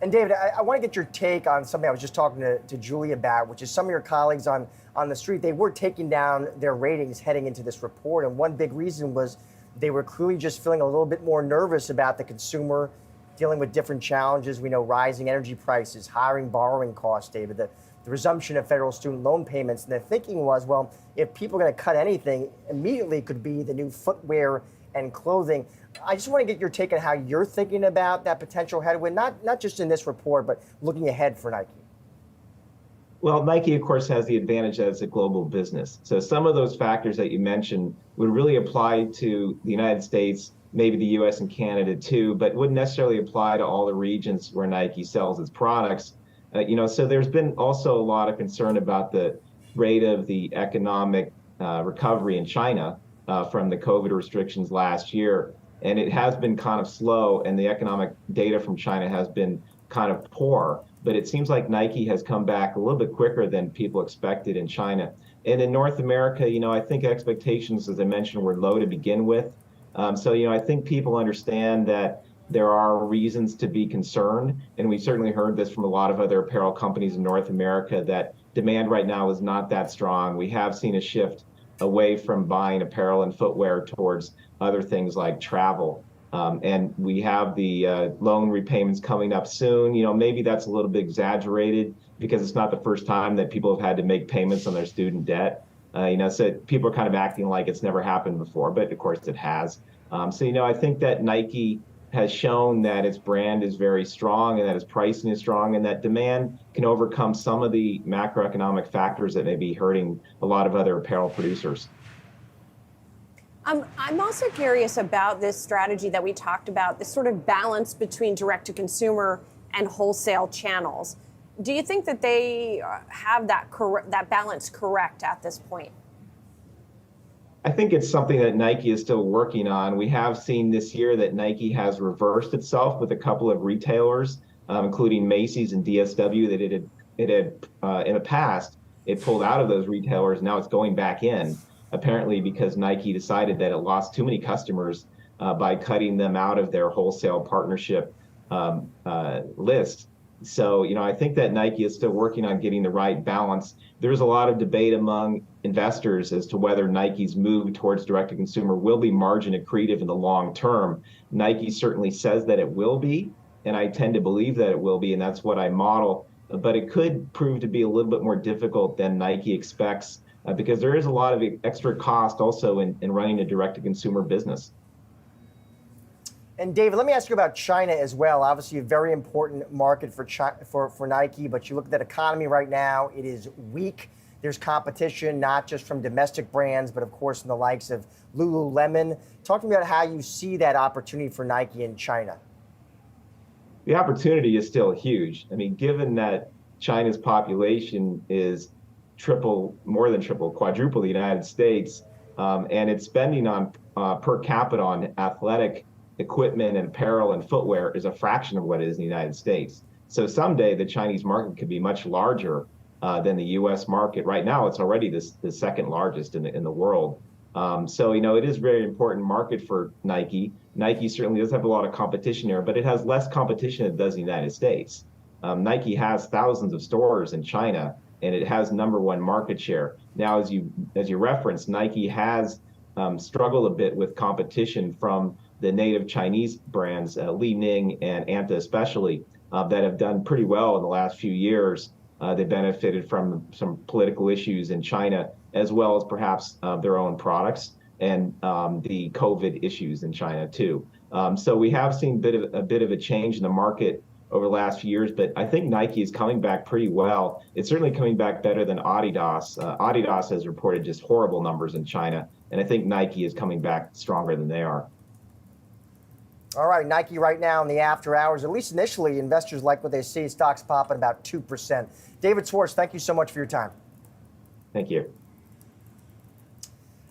And David, I want to get your take on something I was just talking to Julie about, which is some of your colleagues on the street, they were taking down their ratings heading into this report. And one big reason was they were clearly just feeling a little bit more nervous about the consumer dealing with different challenges. We know rising energy prices, hiring, borrowing costs, David, the resumption of federal student loan payments. And the thinking was, well, if people are going to cut anything, immediately could be the new footwear and clothing. I just want to get your take on how you're thinking about that potential headwind, not just in this report, but looking ahead for Nike. Well, Nike, of course, has the advantage that it's a global business. So some of those factors that you mentioned would really apply to the United States, maybe the US and Canada too, but wouldn't necessarily apply to all the regions where Nike sells its products. So there's been also a lot of concern about the rate of the economic recovery in China from the COVID restrictions last year. And it has been kind of slow, and the economic data from China has been kind of poor. But it seems like Nike has come back a little bit quicker than people expected in China. And in North America, I think expectations, as I mentioned, were low to begin with. So I think people understand that there are reasons to be concerned. And we certainly heard this from a lot of other apparel companies in North America, that demand right now is not that strong. We have seen a shift away from buying apparel and footwear towards other things like travel. And we have the loan repayments coming up soon. Maybe that's a little bit exaggerated, because it's not the first time that people have had to make payments on their student debt. So people are kind of acting like it's never happened before, but of course it has. I think that Nike has shown that its brand is very strong and that its pricing is strong and that demand can overcome some of the macroeconomic factors that may be hurting a lot of other apparel producers. I'm also curious about this strategy that we talked about, this sort of balance between direct-to-consumer and wholesale channels. Do you think that they have that balance correct at this point? I think it's something that Nike is still working on. We have seen this year that Nike has reversed itself with a couple of retailers, including Macy's and DSW, that it had in the past, it pulled out of those retailers. Now it's going back in, apparently because Nike decided that it lost too many customers by cutting them out of their wholesale partnership list. So, I think that Nike is still working on getting the right balance. There's a lot of debate among investors as to whether Nike's move towards direct-to-consumer will be margin accretive in the long term. Nike certainly says that it will be, and I tend to believe that it will be, and that's what I model. But it could prove to be a little bit more difficult than Nike expects because there is a lot of extra cost also in running a direct-to-consumer business. And David, let me ask you about China as well. Obviously, a very important market for Nike, but you look at that economy right now, it is weak. There's competition, not just from domestic brands, but of course, from the likes of Lululemon. Talk to me about how you see that opportunity for Nike in China. The opportunity is still huge. I mean, given that China's population is more than triple, quadruple the United States, and its spending on per capita on athletic equipment and apparel and footwear is a fraction of what it is in the United States. So someday the Chinese market could be much larger than the U.S. market. Right now, it's already the second largest in the world. It is a very important market for Nike. Nike certainly does have a lot of competition there, but it has less competition than it does in the United States. Nike has thousands of stores in China, and it has #1 market share. Now, as you referenced, Nike has struggled a bit with competition from the native Chinese brands, Li Ning and Anta especially, that have done pretty well in the last few years. They benefited from some political issues in China, as well as perhaps their own products and the COVID issues in China too. So we have seen a bit of a change in the market over the last few years, but I think Nike is coming back pretty well. It's certainly coming back better than Adidas. Adidas has reported just horrible numbers in China, and I think Nike is coming back stronger than they are. All right, Nike right now in the after hours, at least initially, investors like what they see, stocks popping about 2%. David Schwartz, thank you so much for your time. Thank you.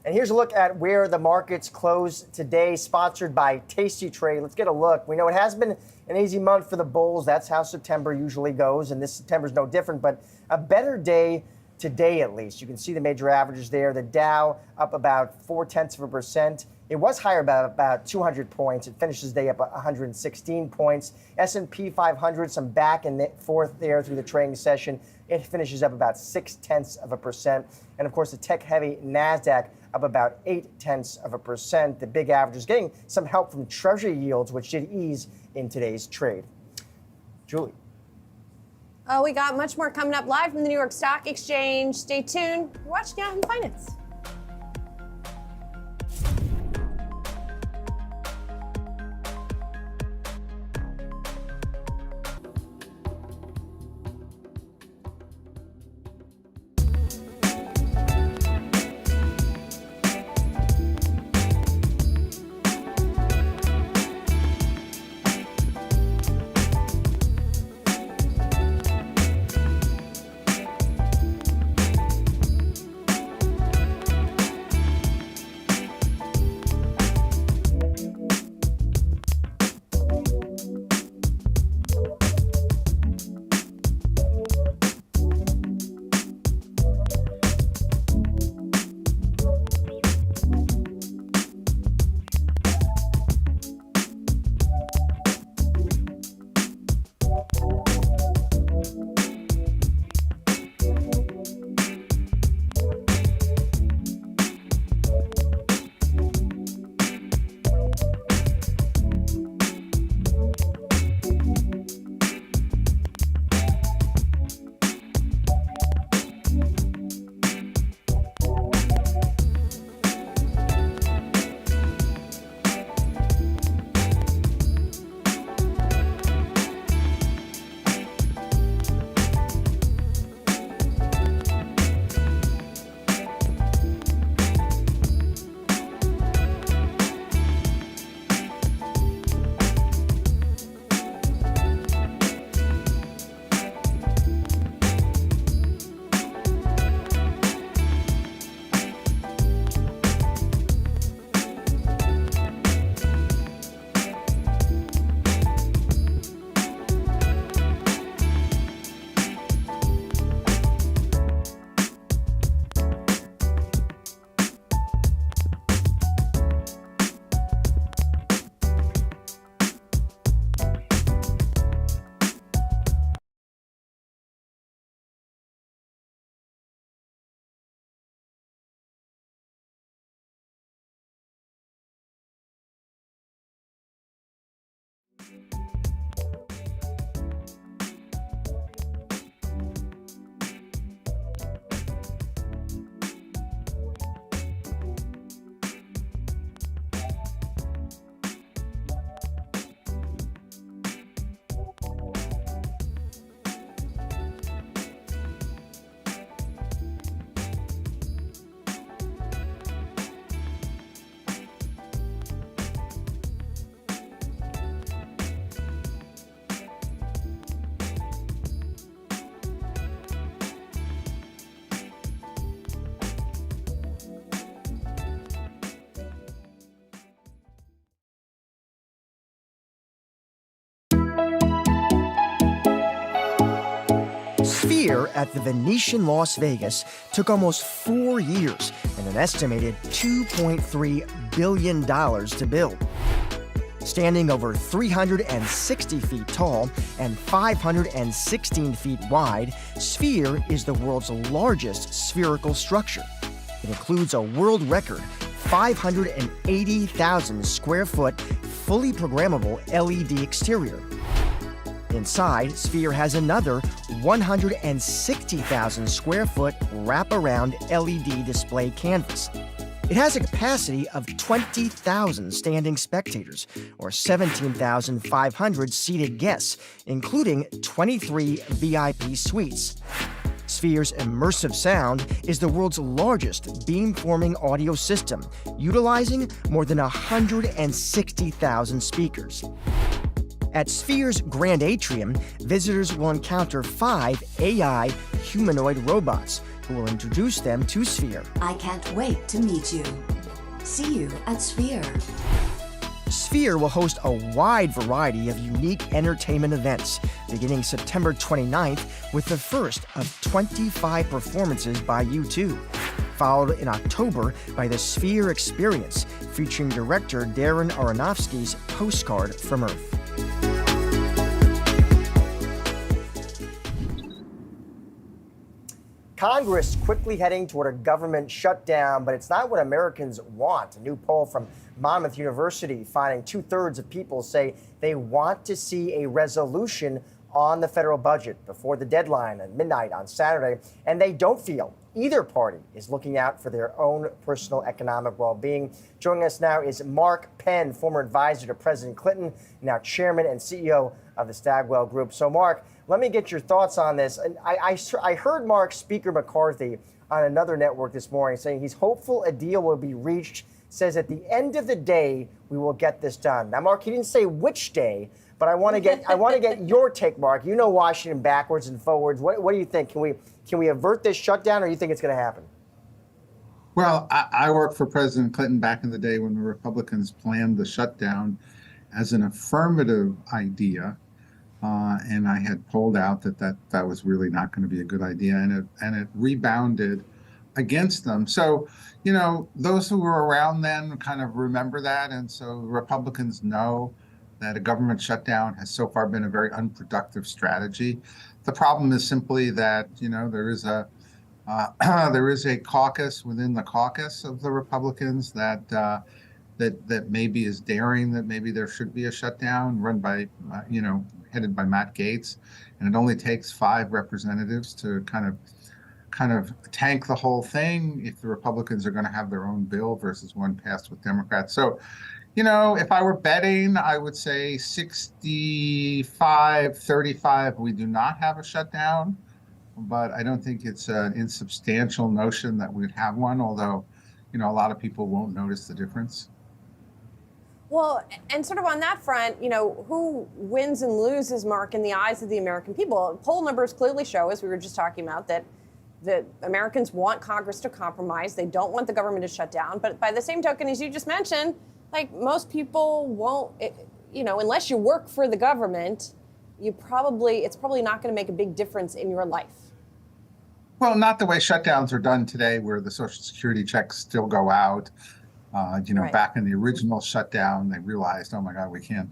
And here's a look at where the markets closed today, sponsored by Tasty Trade. Let's get a look. We know it has been an easy month for the bulls. That's how September usually goes, and this September is no different, but a better day today at least. You can see the major averages there. The Dow up about 0.4%. It was higher by about 200 points. It finishes the day up 116 points. S&P 500, some back and forth there through the trading session. It finishes up about 0.6%. And of course, the tech-heavy Nasdaq up about 0.8%. The big averages getting some help from Treasury yields, which did ease in today's trade. Julie. Oh, we got much more coming up live from the New York Stock Exchange. Stay tuned. You're watching Yahoo Finance. Sphere at the Venetian Las Vegas took almost 4 years and an estimated $2.3 billion to build. Standing over 360 feet tall and 516 feet wide, Sphere is the world's largest spherical structure. It includes a world record 580,000 square foot, fully programmable LED exterior. Inside, Sphere has another 160,000 square foot wraparound LED display canvas. It has a capacity of 20,000 standing spectators, or 17,500 seated guests, including 23 VIP suites. Sphere's immersive sound is the world's largest beamforming audio system, utilizing more than 160,000 speakers. At Sphere's Grand Atrium, visitors will encounter 5 AI humanoid robots who will introduce them to Sphere. I can't wait to meet you. See you at Sphere. Sphere will host a wide variety of unique entertainment events, beginning September 29th with the first of 25 performances by U2, followed in October by the Sphere Experience, featuring director Darren Aronofsky's Postcard from Earth. Congress quickly heading toward a government shutdown, but it's not what Americans want. A new poll from Monmouth University finding 2/3 of people say they want to see a resolution on the federal budget before the deadline at midnight on Saturday, and they don't feel either party is looking out for their own personal economic well-being. Joining us now is Mark Penn, former advisor to President Clinton, now chairman and CEO of the Stagwell Group. So, Mark, let me get your thoughts on this. And I heard Mark, Speaker McCarthy, on another network this morning saying he's hopeful a deal will be reached, says at the end of the day, we will get this done. Now, Mark, he didn't say which day, but I want to get your take, Mark. You know Washington backwards and forwards. What do you think? Can we avert this shutdown, or do you think it's going to happen? Well, I worked for President Clinton back in the day when the Republicans planned the shutdown as an affirmative idea. And I had pulled out that was really not going to be a good idea, and it rebounded against them. So, you know, those who were around then kind of remember that, and so Republicans know that a government shutdown has so far been a very unproductive strategy. The problem is simply that, you know, there is a caucus within the caucus of the Republicans that maybe is daring that maybe there should be a shutdown run by, headed by Matt Gaetz, and it only takes 5 representatives to kind of tank the whole thing if the Republicans are going to have their own bill versus one passed with Democrats. So, you know, if I were betting, I would say 65-35, we do not have a shutdown, but I don't think it's an insubstantial notion that we'd have one, although, you know, a lot of people won't notice the difference. Well, and sort of on that front, you know, who wins and loses, Mark, in the eyes of the American people? Poll numbers clearly show, as we were just talking about, that Americans want Congress to compromise. They don't want the government to shut down. But by the same token, as you just mentioned, like most people won't, you know, unless you work for the government, it's probably not going to make a big difference in your life. Well, not the way shutdowns are done today, where the Social Security checks still go out. Right. Back in the original shutdown, they realized, oh my God, we can't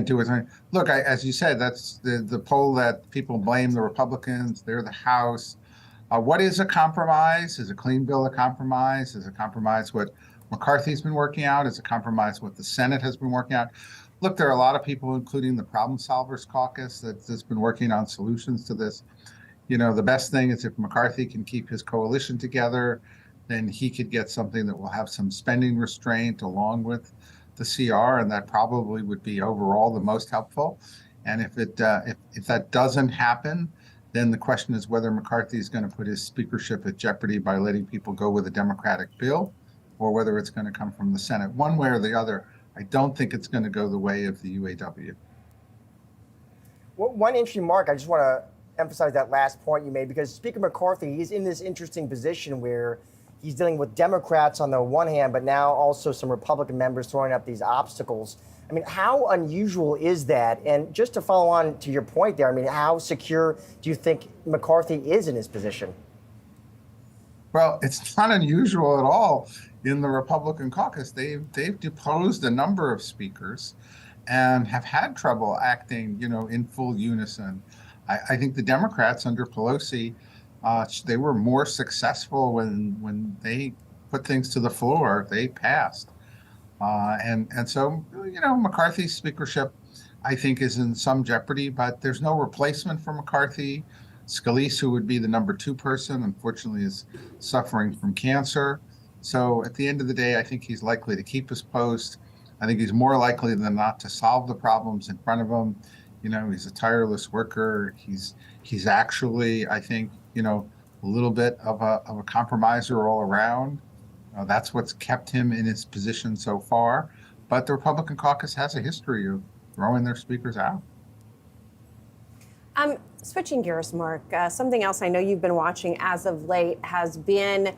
do it. Look, as you said, that's the poll that people blame the Republicans. They're the House. What is a compromise? Is a clean bill a compromise? Is a compromise what McCarthy's been working out? Is a compromise what the Senate has been working out? Look, there are a lot of people, including the Problem Solvers Caucus, that's been working on solutions to this. You know, the best thing is if McCarthy can keep his coalition together, then he could get something that will have some spending restraint along with the CR, and that probably would be overall the most helpful. And if that doesn't happen, then the question is whether McCarthy is going to put his speakership at jeopardy by letting people go with a Democratic bill, or whether it's going to come from the Senate. One way or the other, I don't think it's going to go the way of the UAW. Well, one interesting, Mark, I just want to emphasize that last point you made, because Speaker McCarthy, he's in this interesting position where he's dealing with Democrats on the one hand, but now also some Republican members throwing up these obstacles I mean, how unusual is that? And just to follow on to your point there, I mean, how secure do you think McCarthy is in his position? Well, it's not unusual at all in the Republican caucus. They've deposed a number of speakers and have had trouble acting, in full unison. I think the Democrats under Pelosi, they were more successful when they put things to the floor. They passed. And so, McCarthy's speakership, I think, is in some jeopardy, but there's no replacement for McCarthy. Scalise, who would be the number 2 person, unfortunately is suffering from cancer. So at the end of the day, I think he's likely to keep his post. I think he's more likely than not to solve the problems in front of him. He's a tireless worker. He's actually, I think, a little bit of a compromiser all around. That's what's kept him in his position so far. But the Republican caucus has a history of throwing their speakers out. Switching gears, Mark, something else I know you've been watching as of late has been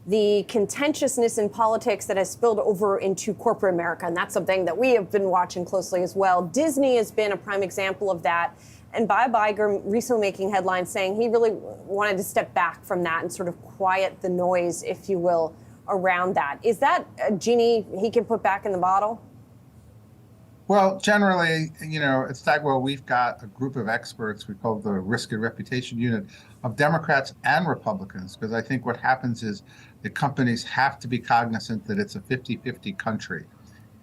the contentiousness in politics that has spilled over into corporate America. And that's something that we have been watching closely as well. Disney has been a prime example of that. And Bob Iger recently making headlines saying he really wanted to step back from that and sort of quiet the noise, if you will, around that. Is that a genie he can put back in the bottle? Well, generally, at Stagwell, we've got a group of experts we call the Risk and Reputation Unit of Democrats and Republicans, because I think what happens is the companies have to be cognizant that it's a 50-50 country.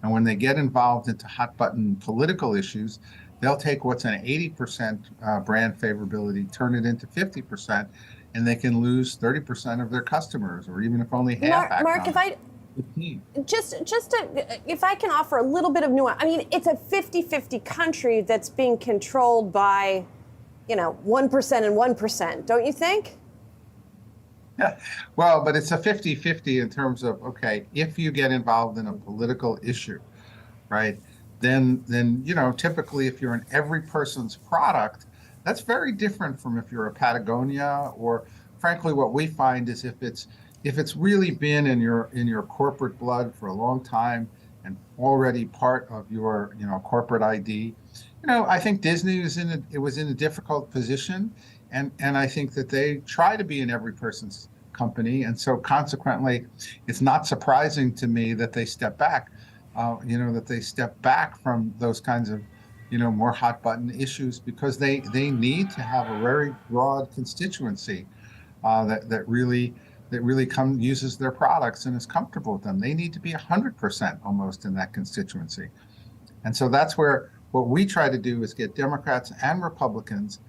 And when they get involved into hot button political issues, they'll take what's an 80% brand favorability, turn it into 50%, and they can lose 30% of their customers, or even if only half. Mark, if I if I can offer a little bit of nuance, I mean, it's a 50-50 country that's being controlled by, 1% and 1%, don't you think? Yeah, well, but it's a 50-50 in terms of, okay, if you get involved in a political issue, right, then typically if you're in every person's product, that's very different from if you're a Patagonia, or frankly, what we find is if it's really been in your corporate blood for a long time and already part of your corporate ID, I think Disney was in a difficult position, and I think that they try to be in every person's company, and so consequently, it's not surprising to me that they step back, from those kinds of more hot button issues, because they need to have a very broad constituency that really uses their products and is comfortable with them. They need to be 100% almost in that constituency. And so that's where what we try to do is get Democrats and Republicans,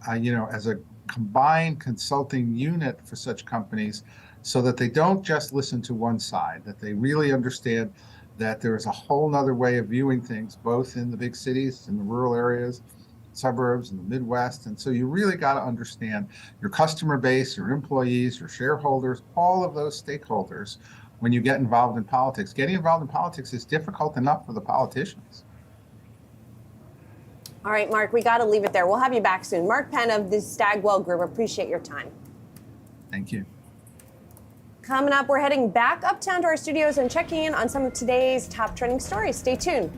as a combined consulting unit for such companies, so that they don't just listen to one side, that they really understand that there is a whole nother way of viewing things, both in the big cities, in the rural areas, suburbs, in the Midwest. And so you really got to understand your customer base, your employees, your shareholders, all of those stakeholders when you get involved in politics. Getting involved in politics is difficult enough for the politicians. All right, Mark, we got to leave it there. We'll have you back soon. Mark Penn of the Stagwell Group, appreciate your time. Thank you. Coming up, we're heading back uptown to our studios and checking in on some of today's top trending stories. Stay tuned.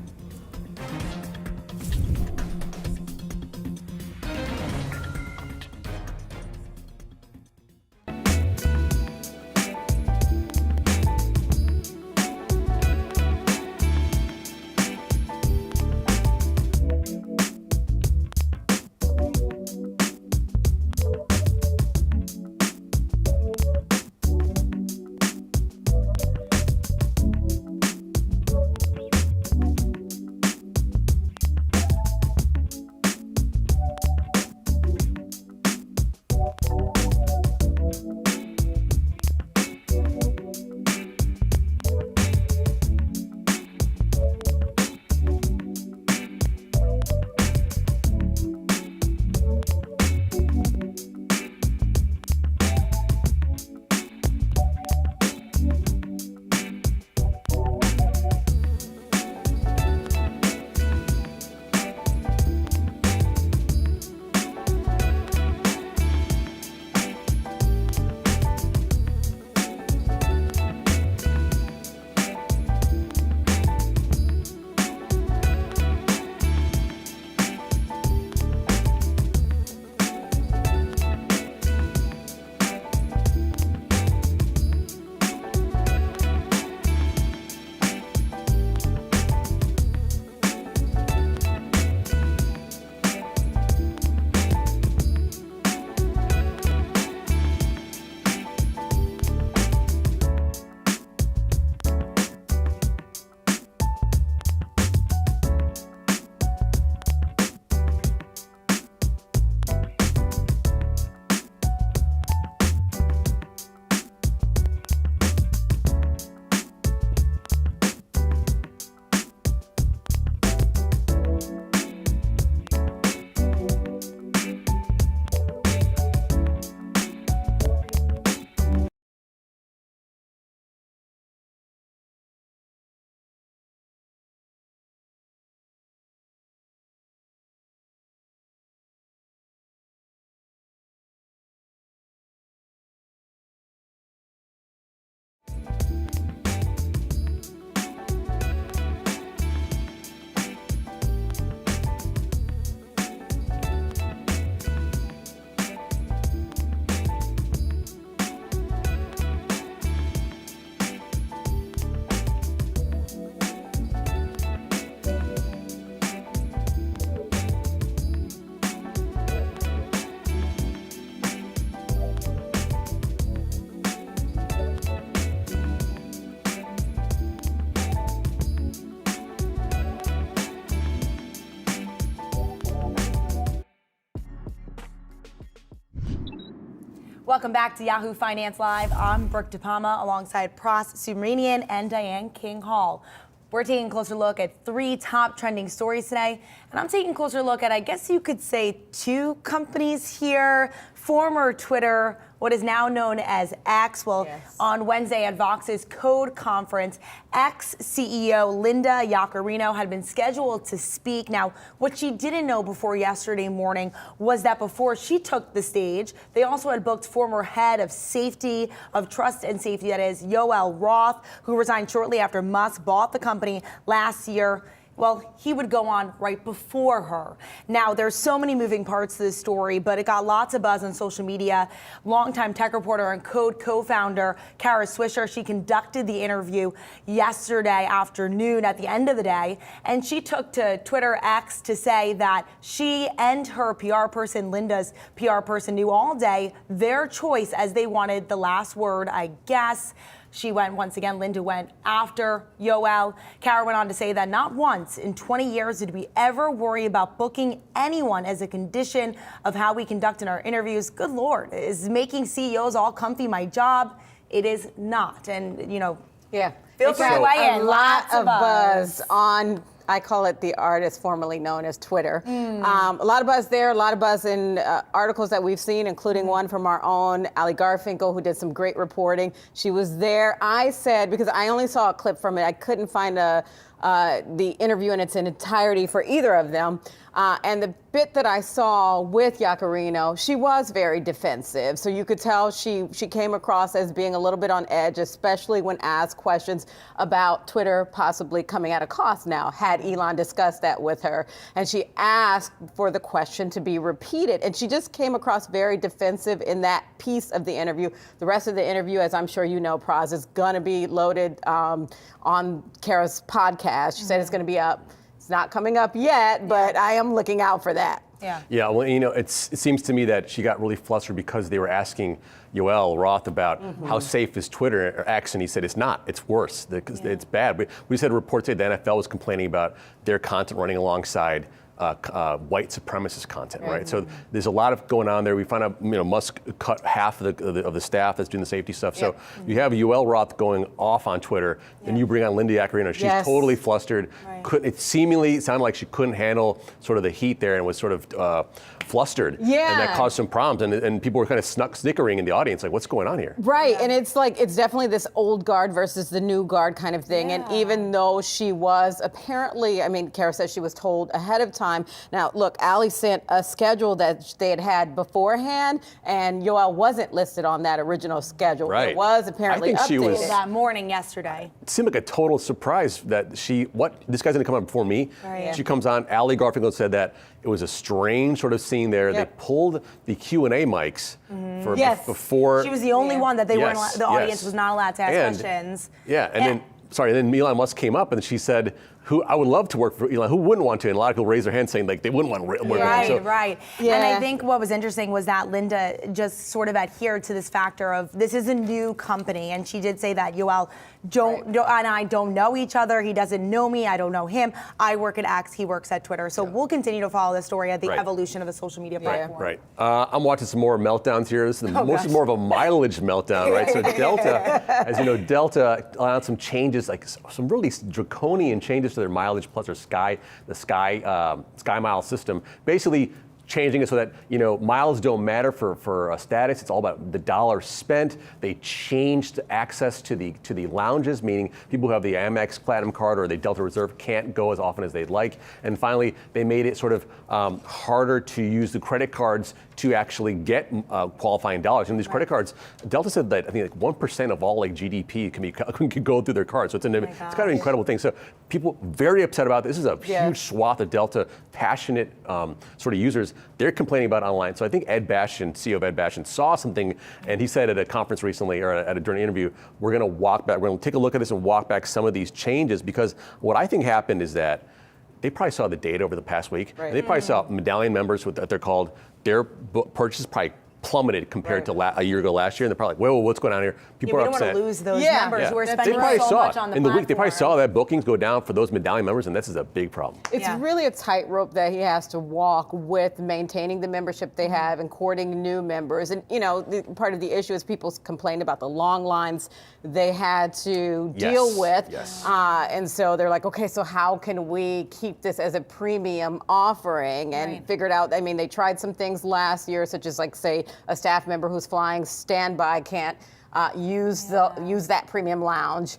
Welcome back to Yahoo Finance Live. I'm Brooke DePalma alongside Pras Subramanian and Diane King Hall. We're taking a closer look at 3 top trending stories today. And I'm taking a closer look at, I guess you could say, 2 companies here. Former Twitter, what is now known as X. Well, on Wednesday at Vox's Code Conference, ex-CEO Linda Yaccarino had been scheduled to speak. Now, what she didn't know before yesterday morning was that before she took the stage, they also had booked former head of safety, of trust and safety, that is, Yoel Roth, who resigned shortly after Musk bought the company last year. Well, he would go on right before her. Now, there's so many moving parts to this story, but it got lots of buzz on social media. Longtime tech reporter and Code co-founder Kara Swisher, she conducted the interview yesterday afternoon at the end of the day, and she took to Twitter X to say that she and her PR person, Linda's PR person, knew all day their choice as they wanted the last word, I guess. She went, once again, Linda went after Yoel. Kara went on to say that not once in 20 years did we ever worry about booking anyone as a condition of how we conduct in our interviews. Good Lord, is making CEOs all comfy my job? It is not. And, you know, feel free to weigh in. A lot of buzz on, I call it the artist formerly known as Twitter. A lot of buzz there, a lot of buzz in articles that we've seen, including one from our own Ali Garfinkel, who did some great reporting. She was there. I said, because I only saw a clip from it, I couldn't find the interview in its entirety for either of them. And the bit that I saw with Yaccarino, she was very defensive. So you could tell she came across as being a little bit on edge, especially when asked questions about Twitter possibly coming at a cost now. Had Elon discussed that with her? And she asked for the question to be repeated. And she just came across very defensive in that piece of the interview. The rest of the interview, as I'm sure you know, Pras, is going to be loaded on Kara's podcast. She said it's going to be up. It's not coming up yet, but I am looking out for that. Yeah, well, you know, it seems to me that she got really flustered because they were asking Yoel Roth about how safe is Twitter or X, and he said it's not. It's worse. It's bad. We just had a report today the NFL was complaining about their content running alongside white supremacist content, right? So there's a lot of going on there. We found out, you know, Musk cut half of the staff that's doing the safety stuff. So you have Yoel Roth going off on Twitter, and you bring on Linda Yaccarino. She's totally flustered. It seemingly sounded like she couldn't handle sort of the heat there and was sort of flustered. And that caused some problems. And people were kind of snickering in the audience, like, what's going on here? Right. And it's like, it's definitely this old guard versus the new guard kind of thing. And even though she was apparently, I mean, Kara says she was told ahead of time. Now, look, Ali sent a schedule that they had beforehand, and Yoel wasn't listed on that original schedule. Right. It was apparently updated. She was that morning yesterday. It seemed like a total surprise that this guy's gonna come on before me. She comes on, Ali Garfinkel said that it was a strange sort of scene there. They pulled the Q&A mics for before. She was the only one that they weren't the audience was not allowed to ask questions. And then Elon Musk came up and she said, I would love to work for Elon. Who wouldn't want to? And a lot of people raised their hands saying like they wouldn't want to work with him. Right. And I think what was interesting was that Linda just sort of adhered to this factor of this is a new company. And she did say that Yoel and I don't know each other. He doesn't know me. I don't know him. I work at X. He works at Twitter. So we'll continue to follow the story of the evolution of the social media platform. Right. I'm watching some more meltdowns here. This is mostly more of a mileage meltdown, right? So Delta, as you know, Delta allowed some changes, like some really draconian changes to their mileage plus their sky mile system, basically changing it so that, you know, miles don't matter for status. It's all about the dollar spent. They changed access to the lounges, meaning people who have the Amex Platinum card or the Delta Reserve can't go as often as they'd like. And finally, they made it sort of harder to use the credit cards to actually get qualifying dollars. And these credit cards, Delta said that I think like 1% of all like GDP can go through their cards. So it's kind of an incredible thing. So people very upset about this. This is a huge swath of Delta passionate sort of users. They're complaining about online. So I think Ed Bastian, CEO of Ed Bastian, saw something, and he said at a conference recently or during an interview, we're going to walk back. We're going to take a look at this and walk back some of these changes, because what I think happened is that they probably saw the data over the past week. And they probably saw medallion members, what they're called, their purchase probably plummeted compared to a year ago last year, and they're probably like, whoa, what's going on here? People we are don't upset. want to lose those members who are They spending probably so saw much it on the in the week. They platform. probably saw that bookings go down for those medallion members, and this is a big problem. It's really a tightrope that he has to walk with maintaining the membership they have and courting new members. And, you know, part of the issue is people complained about the long lines they had to deal with. And so they're like, okay, so how can we keep this as a premium offering? And figured out, I mean, they tried some things last year, such as like, say, a staff member who's flying standby can't use that premium lounge.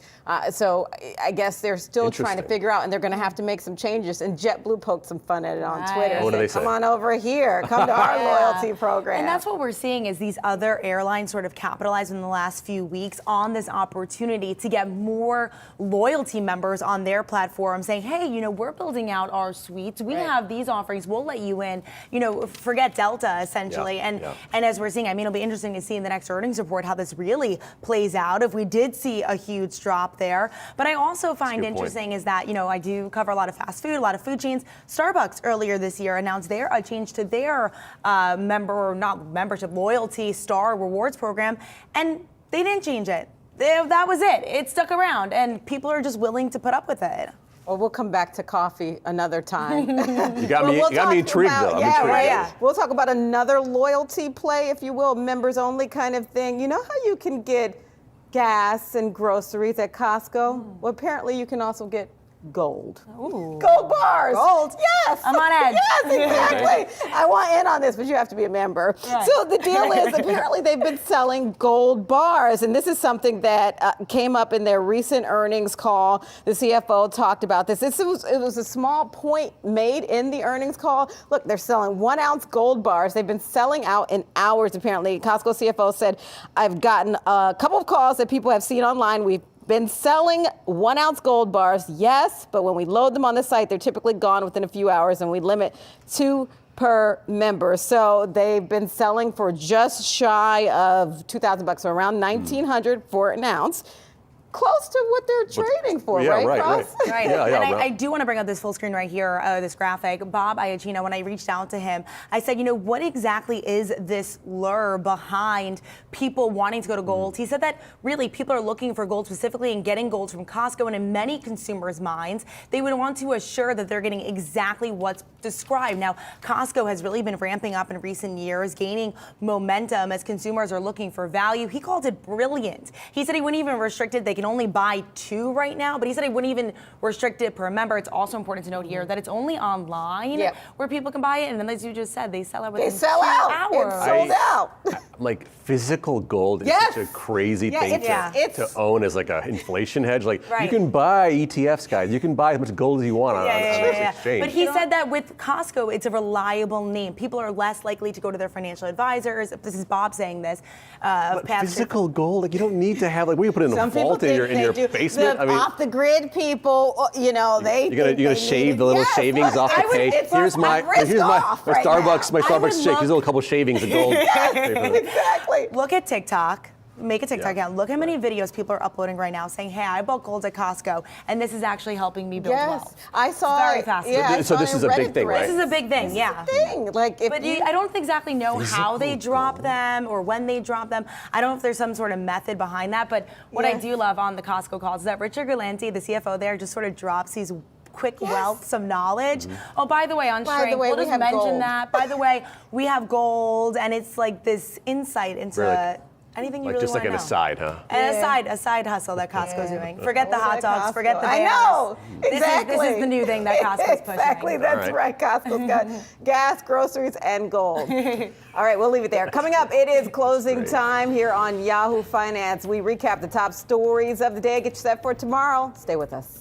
So I guess they're still trying to figure out, and they're going to have to make some changes. And JetBlue poked some fun at it on Twitter. What do they say? Come on over here. Come to our loyalty program. And that's what we're seeing is these other airlines sort of capitalize in the last few weeks on this opportunity to get more loyalty members on their platform saying, hey, you know, we're building out our suites. We have these offerings. We'll let you in. You know, forget Delta, essentially. And as we're seeing, I mean, it'll be interesting to see in the next earnings report how this really plays out if we did see a huge drop there. But I also find interesting is that, you know, I do cover a lot of fast food, a lot of food chains. Starbucks earlier this year announced a change to their loyalty star rewards program, and they didn't change it. That was it. It stuck around, and people are just willing to put up with it. Well, we'll come back to coffee another time. You got me intrigued, though. We'll talk about another loyalty play, if you will, members only kind of thing. You know how you can get gas and groceries at Costco? Well, apparently you can also get gold. Ooh. Gold bars. Gold. Yes. I'm on edge. Yes, exactly. I want in on this, but you have to be a member. Right. So the deal is apparently they've been selling gold bars, and this is something that came up in their recent earnings call. The CFO talked about this. It was a small point made in the earnings call. Look, they're selling 1 ounce gold bars. They've been selling out in hours, apparently. Costco CFO said, I've gotten a couple of calls that people have seen online. We've been selling 1 ounce gold bars, yes, but when we load them on the site, they're typically gone within a few hours, and we limit 2 per member. So they've been selling for just shy of $2,000, so around $1,900 for an ounce. Close to what they're trading for, right, Ross? Right. And I do want to bring up this full screen right here, this graphic. Bob Iacchino, when I reached out to him, I said, you know, what exactly is this lure behind people wanting to go to gold? He said that really people are looking for gold specifically and getting gold from Costco, and in many consumers' minds, they would want to assure that they're getting exactly what's described. Now, Costco has really been ramping up in recent years, gaining momentum as consumers are looking for value. He called it brilliant. He said he wouldn't even restrict it. They can only buy 2 right now, but he said he wouldn't even restrict it per member. It's also important to note here that it's only online where people can buy it, and then as you just said, they sell out within 2 hours. It's sold out. Like physical gold is such a crazy thing to own as like an inflation hedge. Like you can buy ETFs, guys. You can buy as much gold as you want on this exchange. But he said that with Costco, it's a reliable name. People are less likely to go to their financial advisors. This is Bob saying this. But physical gold, like you don't need to have like we put in a vault in your basement. The off the grid people, you know, you're gonna shave the little shavings off the pay. Here's my Starbucks shake. Here's a little couple shavings of gold. Exactly. Look at TikTok. Make a TikTok account. Look how many videos people are uploading right now saying, hey, I bought gold at Costco, and this is actually helping me build wealth. I saw it's very fascinating. So this is a big thing, right? This is a big thing, I don't exactly know how they drop them or when they drop them. I don't know if there's some sort of method behind that, but what I do love on the Costco calls is that Richard Galanti, the CFO there, just sort of drops these quick wealth, some knowledge. Oh, by the way, on shrink, we'll just mention that. By the way, we have gold, and it's like this insight into anything you really want to know. Just like an aside, huh? A side hustle that Costco's doing. Forget the hot dogs, forget the banners. I know, exactly. This is the new thing that Costco's pushing. Exactly, that's right. Costco's got gas, groceries, and gold. All right, we'll leave it there. Coming up, it is closing time here on Yahoo Finance. We recap the top stories of the day. Get you set for tomorrow. Stay with us.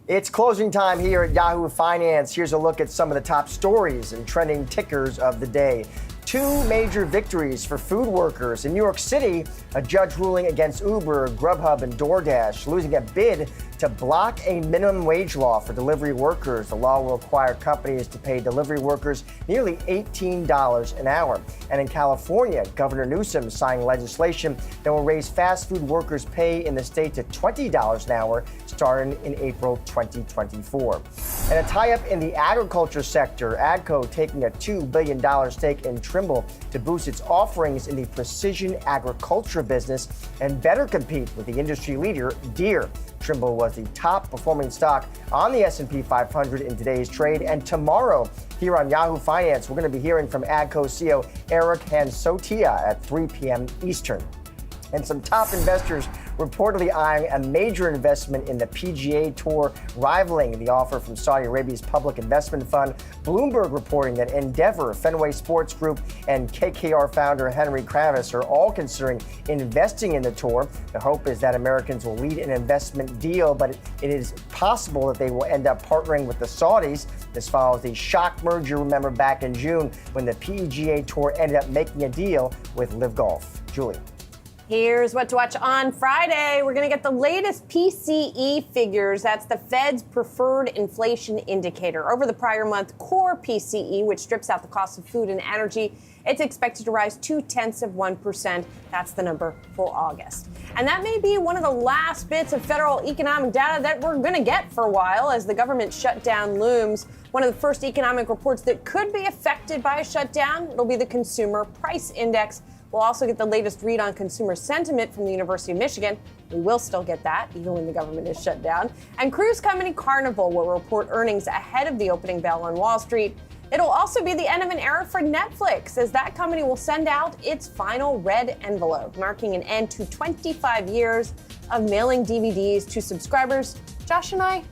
It's closing time here at Yahoo Finance. Here's a look at some of the top stories and trending tickers of the day. Two major victories for food workers. In New York City, a judge ruling against Uber, Grubhub, and DoorDash, losing a bid to block a minimum wage law for delivery workers. The law will require companies to pay delivery workers nearly $18 an hour. And in California, Governor Newsom signed legislation that will raise fast food workers' pay in the state to $20 an hour starting in April 2024. And a tie-up in the agriculture sector, AGCO taking a $2 billion stake in Trimble to boost its offerings in the precision agriculture business and better compete with the industry leader, Deere. Trimble was the top performing stock on the S&P 500 in today's trade. And tomorrow, here on Yahoo Finance, we're going to be hearing from AGCO CEO Eric Hansotia at 3 p.m. Eastern. And some top investors reportedly eyeing a major investment in the PGA Tour, rivaling the offer from Saudi Arabia's public investment fund. Bloomberg reporting that Endeavor, Fenway Sports Group, and KKR founder Henry Kravis are all considering investing in the tour. The hope is that Americans will lead an investment deal, but it is possible that they will end up partnering with the Saudis. This follows the shock merger, remember, back in June when the PGA Tour ended up making a deal with Live Golf. Julie. Here's what to watch on Friday. We're going to get the latest PCE figures. That's the Fed's preferred inflation indicator. Over the prior month, core PCE, which strips out the cost of food and energy, it's expected to rise 0.2%. That's the number for August. And that may be one of the last bits of federal economic data that we're going to get for a while as the government shutdown looms. One of the first economic reports that could be affected by a shutdown, it'll be the Consumer Price Index. We'll also get the latest read on consumer sentiment from the University of Michigan. We will still get that, even when the government is shut down. And cruise company Carnival will report earnings ahead of the opening bell on Wall Street. It'll also be the end of an era for Netflix, as that company will send out its final red envelope, marking an end to 25 years of mailing DVDs to subscribers. Josh and I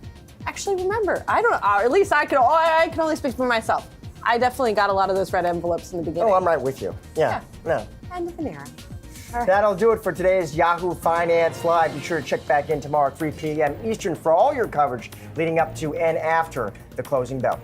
actually remember. I don't know, at least I can only speak for myself. I definitely got a lot of those red envelopes in the beginning. Oh, I'm right with you. Yeah. No. End of an era. Right. That'll do it for today's Yahoo Finance Live. Be sure to check back in tomorrow at 3 p.m. Eastern for all your coverage leading up to and after the closing bell.